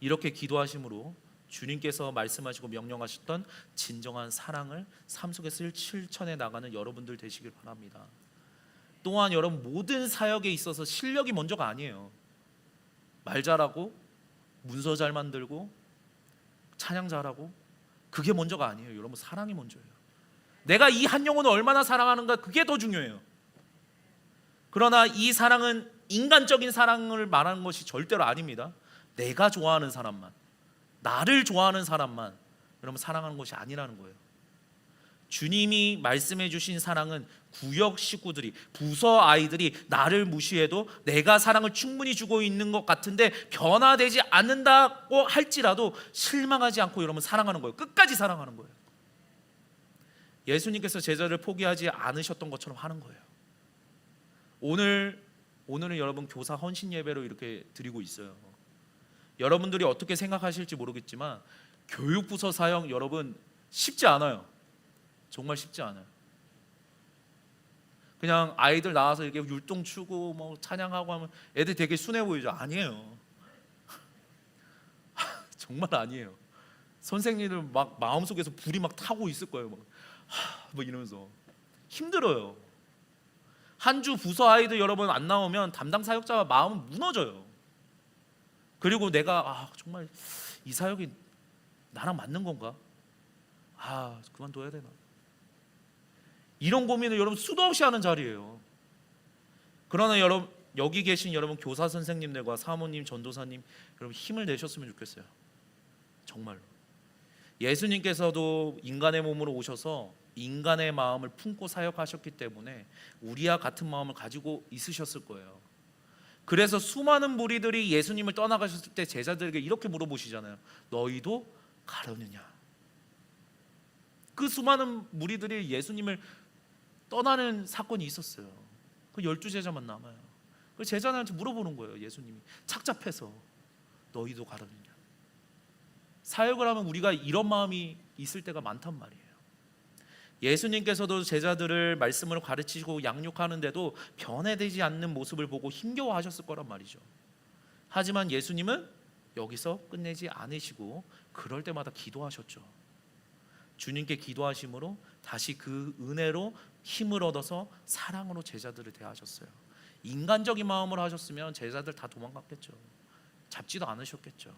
이렇게 기도하심으로 주님께서 말씀하시고 명령하셨던 진정한 사랑을 삶 속에서 실천해 나가는 여러분들 되시길 바랍니다. 또한 여러분 모든 사역에 있어서 실력이 먼저가 아니에요. 말 잘하고 문서 잘 만들고 찬양 잘하고 그게 먼저가 아니에요. 여러분 사랑이 먼저예요. 내가 이 한 영혼을 얼마나 사랑하는가 그게 더 중요해요. 그러나 이 사랑은 인간적인 사랑을 말하는 것이 절대로 아닙니다. 내가 좋아하는 사람만, 나를 좋아하는 사람만 여러분 사랑하는 것이 아니라는 거예요. 주님이 말씀해 주신 사랑은 구역 식구들이, 부서 아이들이 나를 무시해도 내가 사랑을 충분히 주고 있는 것 같은데 변화되지 않는다고 할지라도 실망하지 않고 여러분 사랑하는 거예요. 끝까지 사랑하는 거예요. 예수님께서 제자를 포기하지 않으셨던 것처럼 하는 거예요. 오늘은 여러분 교사 헌신 예배로 이렇게 드리고 있어요. 여러분들이 어떻게 생각하실지 모르겠지만 교육부서 사역 여러분 쉽지 않아요. 정말 쉽지 않아요. 그냥 아이들 나와서 이렇게 율동 추고 뭐 찬양하고 하면 애들 되게 순해 보이죠? 아니에요. 정말 아니에요. 선생님들 막 마음속에서 불이 막 타고 있을 거예요. 막 이러면서 힘들어요. 한 주 부서 아이들 여러분 안 나오면 담당 사역자가 마음은 무너져요. 그리고 내가 정말 이 사역이 나랑 맞는 건가? 그만둬야 되나? 이런 고민을 여러분 수도 없이 하는 자리예요. 그러나 여러분 여기 계신 여러분 교사 선생님들과 사모님, 전도사님 여러분 힘을 내셨으면 좋겠어요. 정말로. 예수님께서도 인간의 몸으로 오셔서 인간의 마음을 품고 사역하셨기 때문에 우리와 같은 마음을 가지고 있으셨을 거예요. 그래서 수많은 무리들이 예수님을 떠나가셨을 때 제자들에게 이렇게 물어보시잖아요. 너희도 가려느냐? 그 수많은 무리들이 예수님을 떠나는 사건이 있었어요. 그 12제자만 남아요. 그 제자들한테 물어보는 거예요. 예수님이 착잡해서 너희도 가려느냐? 사역을 하면 우리가 이런 마음이 있을 때가 많단 말이에요. 예수님께서도 제자들을 말씀으로 가르치시고 양육하는데도 변해되지 않는 모습을 보고 힘겨워하셨을 거란 말이죠. 하지만 예수님은 여기서 끝내지 않으시고 그럴 때마다 기도하셨죠. 주님께 기도하심으로 다시 그 은혜로 힘을 얻어서 사랑으로 제자들을 대하셨어요. 인간적인 마음으로 하셨으면 제자들 다 도망갔겠죠. 잡지도 않으셨겠죠.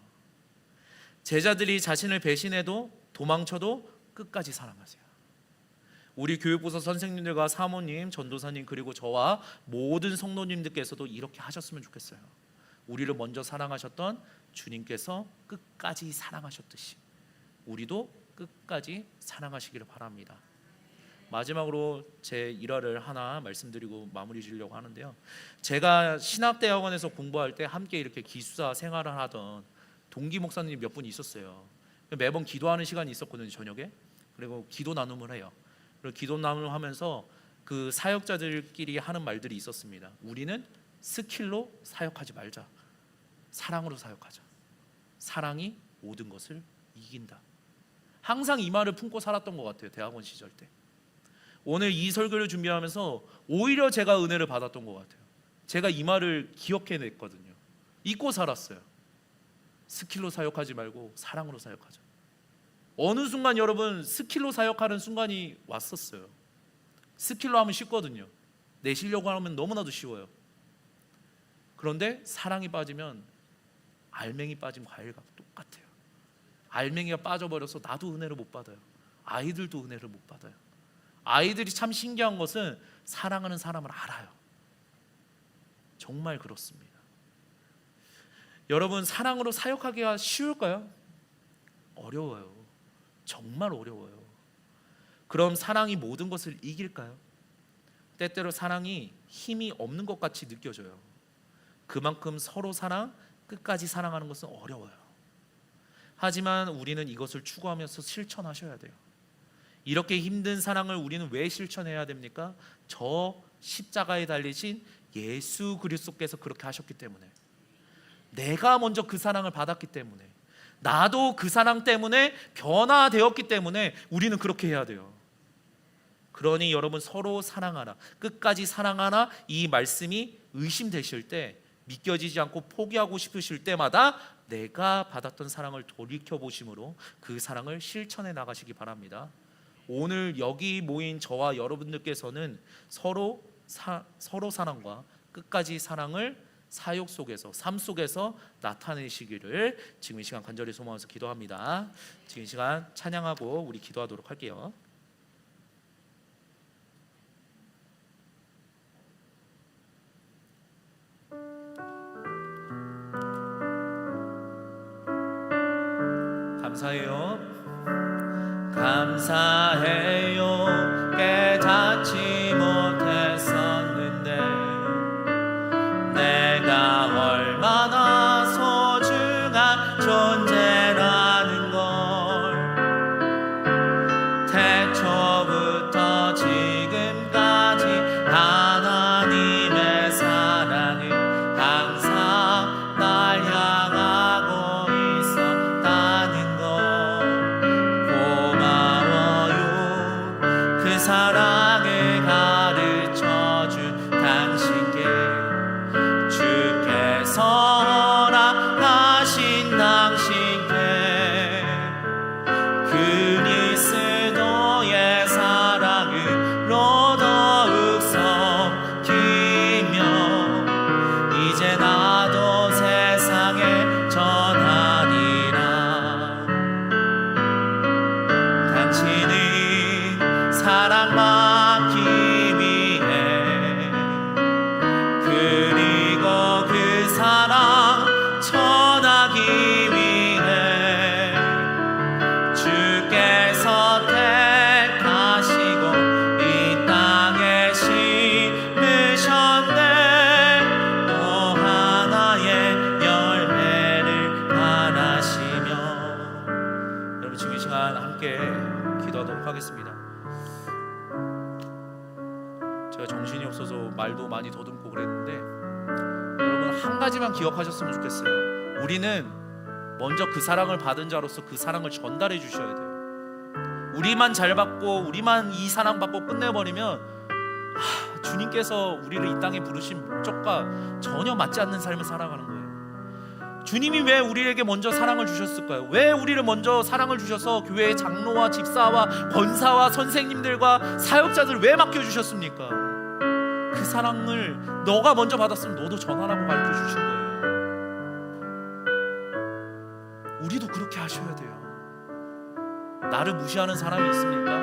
제자들이 자신을 배신해도 도망쳐도 끝까지 사랑하세요. 우리 교육부서 선생님들과 사모님, 전도사님 그리고 저와 모든 성도님들께서도 이렇게 하셨으면 좋겠어요. 우리를 먼저 사랑하셨던 주님께서 끝까지 사랑하셨듯이 우리도 끝까지 사랑하시기를 바랍니다. 마지막으로 제 일화를 하나 말씀드리고 마무리 지으려고 하는데요. 제가 신학대학원에서 공부할 때 함께 이렇게 기숙사 생활을 하던 동기 목사님이 몇 분 있었어요. 매번 기도하는 시간이 있었거든요. 저녁에. 그리고 기도 나눔을 해요. 그리고 기도 나눔을 하면서 그 사역자들끼리 하는 말들이 있었습니다. 우리는 스킬로 사역하지 말자. 사랑으로 사역하자. 사랑이 모든 것을 이긴다. 항상 이 말을 품고 살았던 것 같아요. 대학원 시절 때. 오늘 이 설교를 준비하면서 오히려 제가 은혜를 받았던 것 같아요. 제가 이 말을 기억해냈거든요. 잊고 살았어요. 스킬로 사역하지 말고 사랑으로 사역하자. 어느 순간 여러분 스킬로 사역하는 순간이 왔었어요. 스킬로 하면 쉽거든요. 내시려고 하면 너무나도 쉬워요. 그런데 사랑이 빠지면 알맹이 빠진 과일과 똑같아요. 알맹이가 빠져버려서 나도 은혜를 못 받아요. 아이들도 은혜를 못 받아요. 아이들이 참 신기한 것은 사랑하는 사람을 알아요. 정말 그렇습니다. 여러분 사랑으로 사역하기가 쉬울까요? 어려워요. 정말 어려워요. 그럼 사랑이 모든 것을 이길까요? 때때로 사랑이 힘이 없는 것 같이 느껴져요. 그만큼 서로 끝까지 사랑하는 것은 어려워요. 하지만 우리는 이것을 추구하면서 실천하셔야 돼요. 이렇게 힘든 사랑을 우리는 왜 실천해야 됩니까? 저 십자가에 달리신 예수 그리스도께서 그렇게 하셨기 때문에, 내가 먼저 그 사랑을 받았기 때문에, 나도 그 사랑 때문에 변화되었기 때문에 우리는 그렇게 해야 돼요. 그러니 여러분 서로 사랑하라, 끝까지 사랑하라, 이 말씀이 의심되실 때, 믿겨지지 않고 포기하고 싶으실 때마다 내가 받았던 사랑을 돌이켜 보심으로 그 사랑을 실천해 나가시기 바랍니다. 오늘 여기 모인 저와 여러분들께서는 서로 사랑과 끝까지 사랑을 사역 속에서, 삶 속에서 나타내시기를 지금 이 시간 간절히 소망해서 기도합니다. 지금 이 시간 찬양하고 우리 기도하도록 할게요. 감사해요. 감사해요. 깨닫지 못했었는데 내가 얼마나 소중한 존재라는 걸 태초부터 지금까지 하나님의 사랑은 항상 날 향하고 있었다는 것 고마워요. 그 사랑을 가르쳐준 당신께 주께서 허락하신 당신께 그리스도의 사랑으로 더욱 섬기며 이제 나도 세상에 전하리라. 당신은 사랑받기 위해 그리고 그 사랑 전하기 위해 주께서 택하시고 이 땅에 심으셨네. 또 하나의 열매를 바라시며 여러분 지금 이 시간 함께 기도하도록 하겠습니다. 제가 정신이 없어서 말도 많이 더듬고 그랬는데 여러분 한 가지만 기억하셨으면 좋겠어요. 우리는 먼저 그 사랑을 받은 자로서 그 사랑을 전달해 주셔야 돼요. 우리만 잘 받고 우리만 이 사랑 받고 끝내버리면 주님께서 우리를 이 땅에 부르신 목적과 전혀 맞지 않는 삶을 살아가는 거예요. 주님이 왜 우리에게 먼저 사랑을 주셨을까요? 왜 우리를 먼저 사랑을 주셔서 교회의 장로와 집사와 권사와 선생님들과 사역자들 왜 맡겨주셨습니까? 그 사랑을 너가 먼저 받았으면 너도 전하라고 가르쳐 주신 거예요. 우리도 그렇게 하셔야 돼요. 나를 무시하는 사람이 있습니까?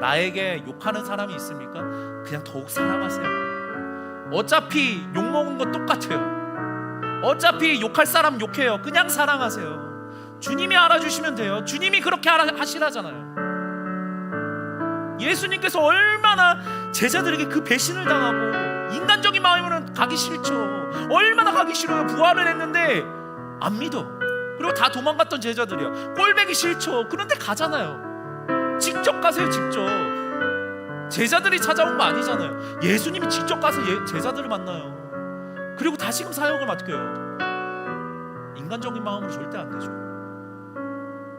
나에게 욕하는 사람이 있습니까? 그냥 더욱 사랑하세요. 어차피 욕먹은 거 똑같아요. 어차피 욕할 사람 욕해요. 그냥 사랑하세요. 주님이 알아주시면 돼요. 주님이 그렇게 하시라잖아요. 예수님께서 얼마나 제자들에게 그 배신을 당하고 인간적인 마음으로는 가기 싫죠. 얼마나 가기 싫어요. 부활을 했는데 안 믿어. 그리고 다 도망갔던 제자들이요. 꼴배기 싫죠. 그런데 가잖아요. 직접 가세요. 직접. 제자들이 찾아온 거 아니잖아요. 예수님이 직접 가서 제자들을 만나요. 그리고 다시금 사역을 맡겨요. 인간적인 마음으로 절대 안 되죠.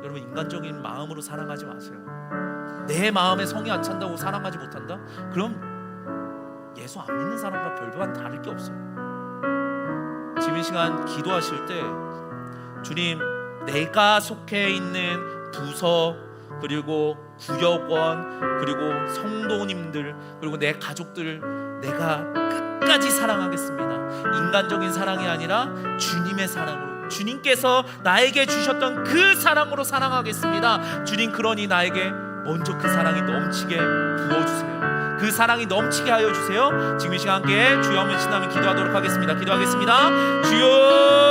여러분 인간적인 마음으로 사랑하지 마세요. 내 마음에 성이 안 찬다고 사랑하지 못한다? 그럼 예수 안 믿는 사람과 별반 다를 게 없어요. 지금 이 시간 기도하실 때 주님, 내가 속해 있는 부서 그리고 구역원 그리고 성도님들 그리고 내 가족들 내가 끝까지 사랑하겠습니다. 인간적인 사랑이 아니라 주님의 사랑으로, 주님께서 나에게 주셨던 그 사랑으로 사랑하겠습니다. 주님, 그러니 나에게 먼저 그 사랑이 넘치게 부어주세요. 그 사랑이 넘치게 하여 주세요. 지금 이 시간 함께 주여 한번 신나면 기도하도록 하겠습니다. 기도하겠습니다. 주여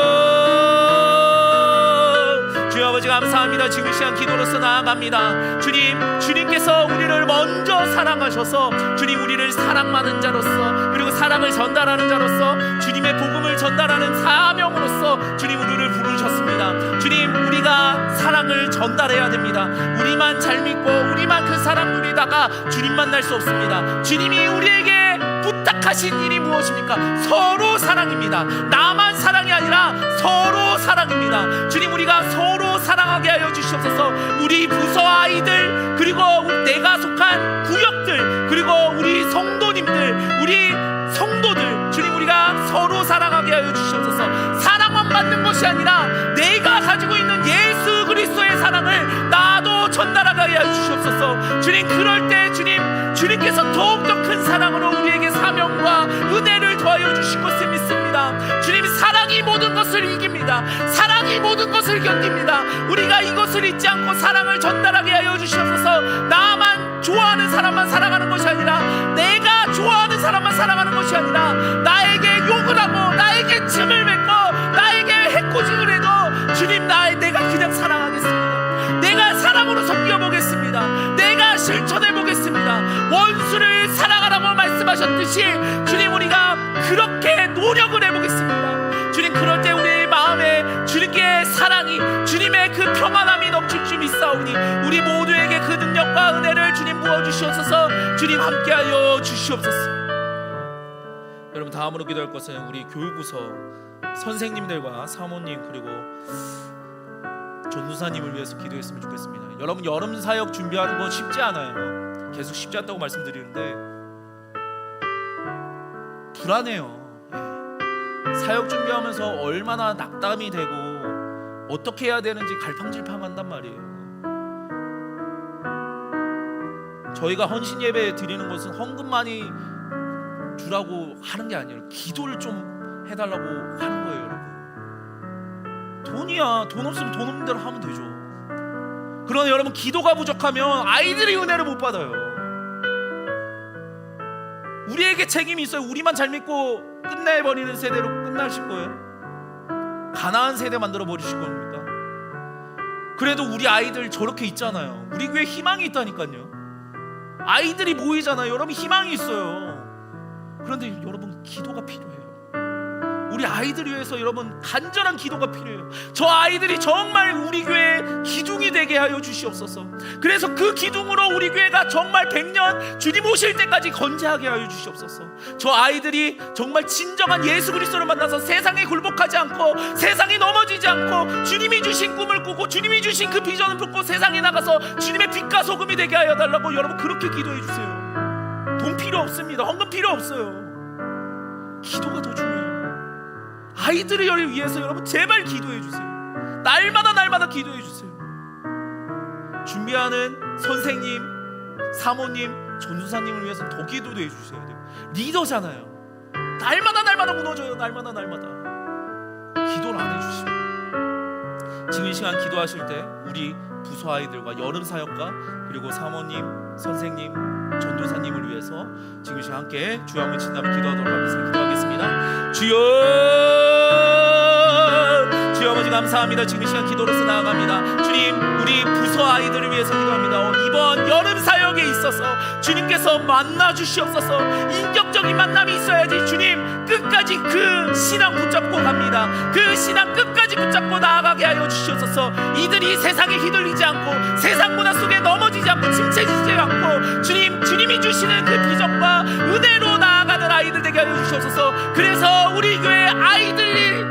아버지 감사합니다. 지금 이 시간 기도로서 나아갑니다. 주님께서 우리를 먼저 사랑하셔서 주님 우리를 사랑받는 자로서 그리고 사랑을 전달하는 자로서 주님의 복음을 전달하는 사명으로서 주님 우리를 부르셨습니다. 주님, 우리가 사랑을 전달해야 됩니다. 우리만 잘 믿고 우리만 그 사랑 누리다가 주님 만날 수 없습니다. 주님이 우리에게 부탁하신 일이 무엇입니까? 서로 사랑입니다. 나만 사랑이 아니라 서로 사랑입니다. 주님, 우리가 서로 사랑하게 하여 주시옵소서. 우리 부서 아이들 그리고 내가 속한 구역들 그리고 우리 성도님들 우리 성도들 주님, 우리가 서로 사랑하게 하여 주시옵소서. 사랑만 받는 것이 아니라 내가 나아가게 하여 주시옵소서. 주님, 그럴 때 주님께서 더욱더 큰 사랑으로 우리에게 사명과 은혜를 더하여 주실 것을 믿습니다. 주님, 사랑이 모든 것을 이깁니다. 사랑이 모든 것을 견딥니다. 우리가 이것을 잊지 않고 사랑을 전달하게 하여 주시옵소서. 나만 좋아하는 사람만 사랑하는 것이 아니라, 내가 좋아하는 사람만 사랑하는 것이 아니라, 나에게 욕을 하고 나에게 침을 뱉고 나에게 해코지를 해도 주님, 내가 그냥 사랑하겠습니다. 내가 사랑으로 섬겨보겠습니다. 내가 실천해보겠습니다. 원수를 사랑하라고 말씀하셨듯이 주님, 우리가 그렇게 노력을 해보겠습니다. 주님, 그럴 때 우리의 마음에 주님께 사랑이, 주님의 그 평안함이 넘칠 줄 믿사오니 우리 모두에게 그 능력과 은혜를 주님 부어주시옵소서. 주님, 함께하여 주시옵소서. 여러분, 다음으로 기도할 것은 우리 교육부서 선생님들과 사모님 그리고 전도사님을 위해서 기도했으면 좋겠습니다. 여러분, 여름 사역 준비하는 건 쉽지 않아요. 계속 쉽지 않다고 말씀드리는데 불안해요. 사역 준비하면서 얼마나 낙담이 되고 어떻게 해야 되는지 갈팡질팡한단 말이에요. 저희가 헌신 예배 드리는 것은 헌금 많이 주라고 하는 게 아니에요. 기도를 좀 해달라고 하는 거예요, 여러분. 돈이야, 돈 없으면 돈 없는 대로 하면 되죠. 그러나 여러분, 기도가 부족하면 아이들이 은혜를 못 받아요. 우리에게 책임이 있어요. 우리만 잘 믿고 끝내버리는 세대로 끝나실 거예요? 가난한 세대 만들어 버리실 겁니까? 그래도 우리 아이들 저렇게 있잖아요. 우리 교회에 희망이 있다니까요. 아이들이 모이잖아요. 여러분, 희망이 있어요. 그런데 여러분, 기도가 필요해요. 우리 아이들 위해서 여러분, 간절한 기도가 필요해요. 저 아이들이 정말 우리 교회의 기둥이 되게 하여 주시옵소서. 그래서 그 기둥으로 우리 교회가 정말 100년 주님 오실 때까지 건재하게 하여 주시옵소서. 저 아이들이 정말 진정한 예수 그리스도를 만나서 세상에 굴복하지 않고, 세상에 넘어지지 않고, 주님이 주신 꿈을 꾸고 주님이 주신 그 비전을 품고 세상에 나가서 주님의 빛과 소금이 되게 하여 달라고 여러분, 그렇게 기도해 주세요. 돈 필요 없습니다. 헌금 필요 없어요. 기도가 더 중요해요. 아이들을 위해서 여러분, 제발 기도해 주세요. 날마다 기도해 주세요. 준비하는 선생님, 사모님, 전도사님을 위해서 더 기도해 주셔야 돼요. 리더잖아요. 날마다 무너져요. 날마다 기도를 안 해주시면, 지금 이 시간 기도하실 때 우리 부서 아이들과 여름 사역과 그리고 사모님, 선생님, 전도사님을 위해서 지금 이 시간 함께 주여 한번 친다면 기도하도록 하겠습니다. 기도하겠습니다. 주여 아버지, 감사합니다. 지금 이 시간 기도로서 나아갑니다. 주님, 우리 부서 아이들을 위해서 기도합니다. 이번 여름 사역에 있어서 주님께서 만나 주시옵소서. 인격적인 만남이 있어야지 주님, 끝까지 그 신앙 붙잡고 갑니다. 그 신앙 끝까지 붙잡고 나아가게 하여 주시옵소서. 이들이 세상에 휘둘리지 않고, 세상 문화 속에 넘어지지 않고, 침체지지 않고, 주님이 주시는 그 비전과 은혜로 나아가는 아이들 되게 하여 주시옵소서. 그래서 우리 교회 아이들이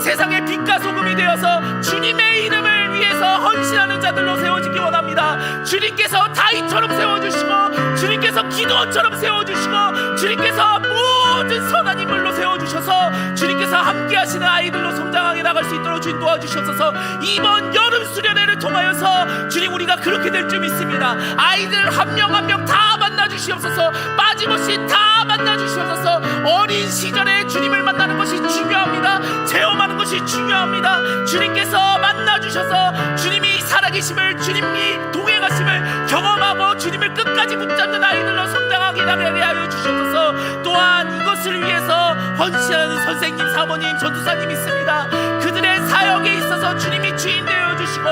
세상의 빛과 소금이 되어서 주님의 이름을 위해서 헌신하는 자들로 세워지기 원합니다. 주님께서 다윗처럼 세워주시고, 주님께서 기도원처럼 세워주시고, 주님께서 모든 선한 인물로 세워주셔서 주님께서 함께 하시는 아이들로 성장하게 나갈 수 있도록 주님 도와주셔서 이번 여름 수련회를 통하여서 주님, 우리가 그렇게 될 줄 믿습니다. 아이들 한 명 한 명 다 만나주시옵소서. 빠짐없이 다 만나주시옵소서. 어린 시절에 주님을 만나는 것이 중요합니다. 체험하는 것이 중요합니다. 주님께서 만나주셔서 주님이 살아계심을, 주님이 동행하심을 경험하고 주님을 끝까지 붙잡는 아이들로 성장하게 나가게 하여 주시옵소서. 또한 이것을 위해서 헌신하는 선생님, 사모님, 전도사님 있습니다. 그들의 사역에 있어서 주님이 주인 되어 주시고,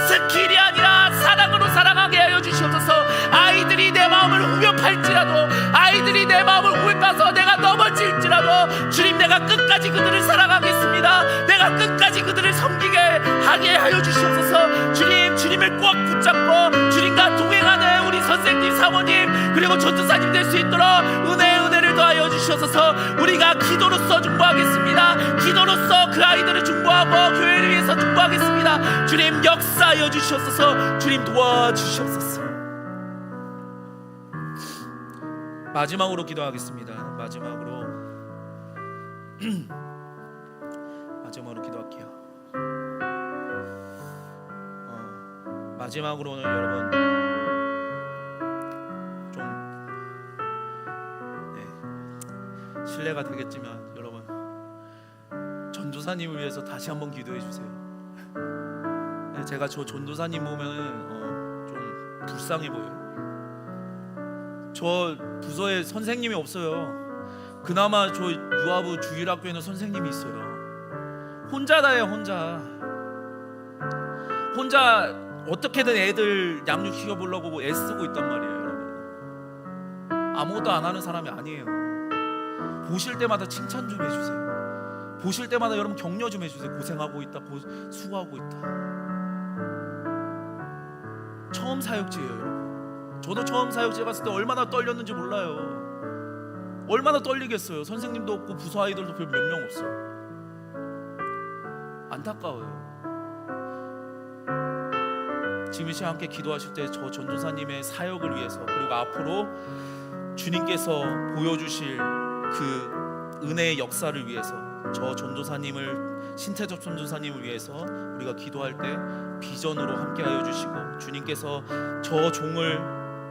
스킬이 아니라 사랑으로 사랑하게 하여 주시옵소서. 아이들이 내 마음을 후벼팔지라도, 아이들이 내 마음을 후벼파서 내가 넘어질지라도 주님, 내가 끝까지 그들을 사랑하겠습니다. 내가 끝까지 그들을 섬기게 하게 하여 주시옵소서. 주님을 꼭 붙잡고 주님과 동행하는 우리 선생님, 사모님 그리고 전도사님 될 수 있도록 은혜를 더하여 주시옵소서. 우리가 기도로서 중보하겠습니다. 기도로서 그 아이들을 중보하고 교회를 위해서 중보하겠습니다. 주님, 역사하여 주시옵소서. 주님, 도와주시옵소서. 마지막으로 기도하겠습니다. 마지막으로 기도할게요. 마지막으로 오늘 여러분 좀 실례가 되겠지만 여러분 전도사님을 위해서 다시 한번 기도해 주세요. 제가 저 전도사님 보면 좀 불쌍해 보여요. 저 부서에 선생님이 없어요. 그나마 저 유아부 주일학교에는 선생님이 있어요. 혼자다요, 혼자 어떻게든 애들 양육시켜 보려고 애쓰고 있단 말이에요, 여러분. 아무것도 안 하는 사람이 아니에요. 보실 때마다 칭찬 좀 해주세요. 보실 때마다 여러분 격려 좀 해주세요. 고생하고 있다, 수고하고 있다. 처음 사역지예요, 여러분. 저도 처음 사역지에 갔을 때 얼마나 떨렸는지 몰라요. 얼마나 떨리겠어요. 선생님도 없고 부서 아이들도 몇 명 없어. 안타까워요. 지금 이 시간 함께 기도하실 때 저 전도사님의 사역을 위해서, 그리고 앞으로 주님께서 보여주실 그 은혜의 역사를 위해서, 저 전도사님을, 신태접 전도사님을 위해서 우리가 기도할 때 비전으로 함께하여 주시고 주님께서 저 종을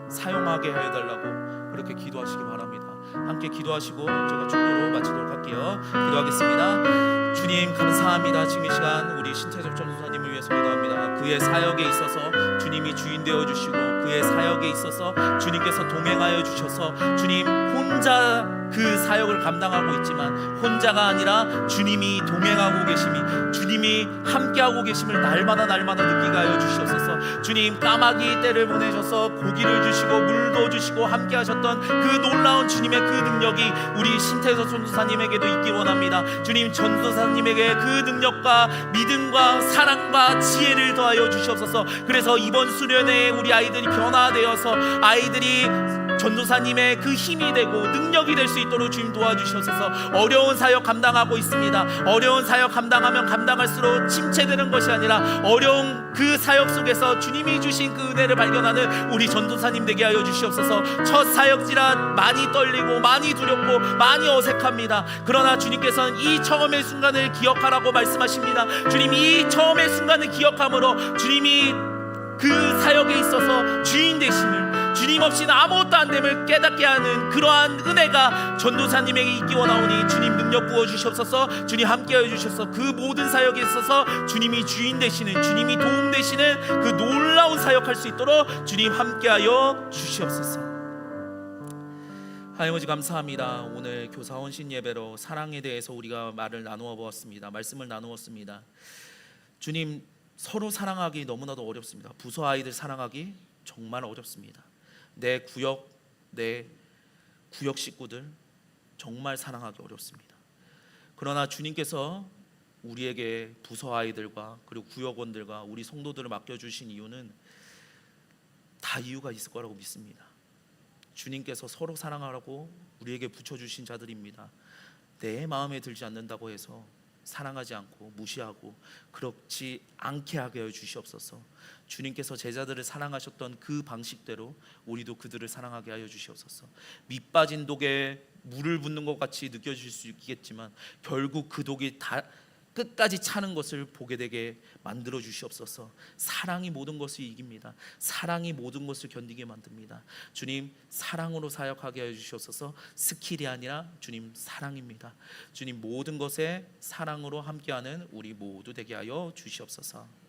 사용하게 해달라고 그렇게 기도하시기 바랍니다. 함께 기도하시고 제가 축도로 마치도록 할게요. 기도하겠습니다. 주님 감사합니다. 지금 이 시간 우리 신태접 전도사님을 위해서 기도합니다. 그의 사역에 있어서 주님이 주인 되어 주시고 그의 사역에 있어서 주님께서 동행하여 주셔서 주님 혼자 그 사역을 감당하고 있지만 혼자가 아니라 주님이 동행하고 계심이, 주님이 함께하고 계심을 날마다 느끼게 하여 주시옵소서. 주님 까마귀 떼를 보내셔서 고기를 주시고 물도 주시고 함께 하셨던 그 놀라운 주님의 그 능력이 우리 신태섭 전도사님에게도 있기 원합니다. 주님 전도사님에게 그 능력과 믿음과 사랑과 지혜를 더하여 주시옵소서. 그래서 이번 수련회에 우리 아이들이 변화되어서 아이들이 전도사님의 그 힘이 되고 능력이 될 수 있도록 주님 도와주셔서 어려운 사역 감당하고 있습니다. 어려운 사역 감당하면 감당할수록 침체되는 것이 아니라 어려운 그 사역 속에서 주님이 주신 그 은혜를 발견하는 우리 전도사님 되게 하여 주시옵소서. 첫 사역지라 많이 떨리고 많이 두렵고 많이 어색합니다. 그러나 주님께서는 이 처음의 순간을 기억하라고 말씀하십니다. 주님 이 처음의 순간을 기억함으로 주님이 그 사역에 있어서 주인 되심을, 주님 없이는 아무것도 안 됨을 깨닫게 하는 그러한 은혜가 전도사님에게 있기 원하오니 주님 능력 부어주시옵소서. 주님 함께하여 주셔서 그 모든 사역에 있어서 주님이 주인 되시는, 주님이 도움 되시는 그 놀라운 사역할 수 있도록 주님 함께하여 주시옵소서. 하나님 아버지 감사합니다. 오늘 교사 헌신 예배로 사랑에 대해서 우리가 말을 나누어 보았습니다. 말씀을 나누었습니다. 주님 서로 사랑하기 너무나도 어렵습니다. 부서 아이들 사랑하기 정말 어렵습니다. 내 구역 식구들 정말 사랑하기 어렵습니다. 그러나 주님께서 우리에게 부서 아이들과 그리고 구역원들과 우리 성도들을 맡겨주신 이유는 다 이유가 있을 거라고 믿습니다. 주님께서 서로 사랑하라고 우리에게 붙여주신 자들입니다. 내 마음에 들지 않는다고 해서 사랑하지 않고 무시하고 그렇지 않게 하게 하여 주시옵소서. 주님께서 제자들을 사랑하셨던 그 방식대로 우리도 그들을 사랑하게 하여 주시옵소서. 밑 빠진 독에 물을 붓는 것 같이 느껴질 수 있겠지만 결국 그 독이 다 끝까지 차는 것을 보게 되게 만들어 주시옵소서. 사랑이 모든 것을 이깁니다. 사랑이 모든 것을 견디게 만듭니다. 주님 사랑으로 사역하게 하여 주시옵소서. 스킬이 아니라 주님 사랑입니다. 주님 모든 것에 사랑으로 함께하는 우리 모두 되게 하여 주시옵소서.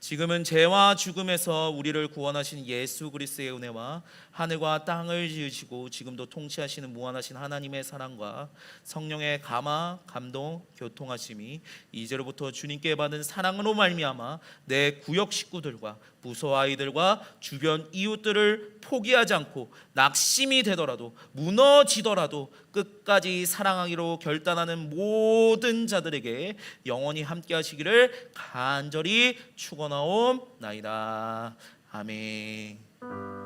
지금은 죄와 죽음에서 우리를 구원하신 예수 그리스도의 은혜와 하늘과 땅을 지으시고 지금도 통치하시는 무한하신 하나님의 사랑과 성령의 감화, 감동, 교통하심이 이제로부터 주님께 받은 사랑으로 말미암아 내 구역 식구들과 부서 아이들과 주변 이웃들을 포기하지 않고 낙심이 되더라도 무너지더라도 끝까지 사랑하기로 결단하는 모든 자들에게 영원히 함께 하시기를 간절히 축원하옵나이다. 아멘.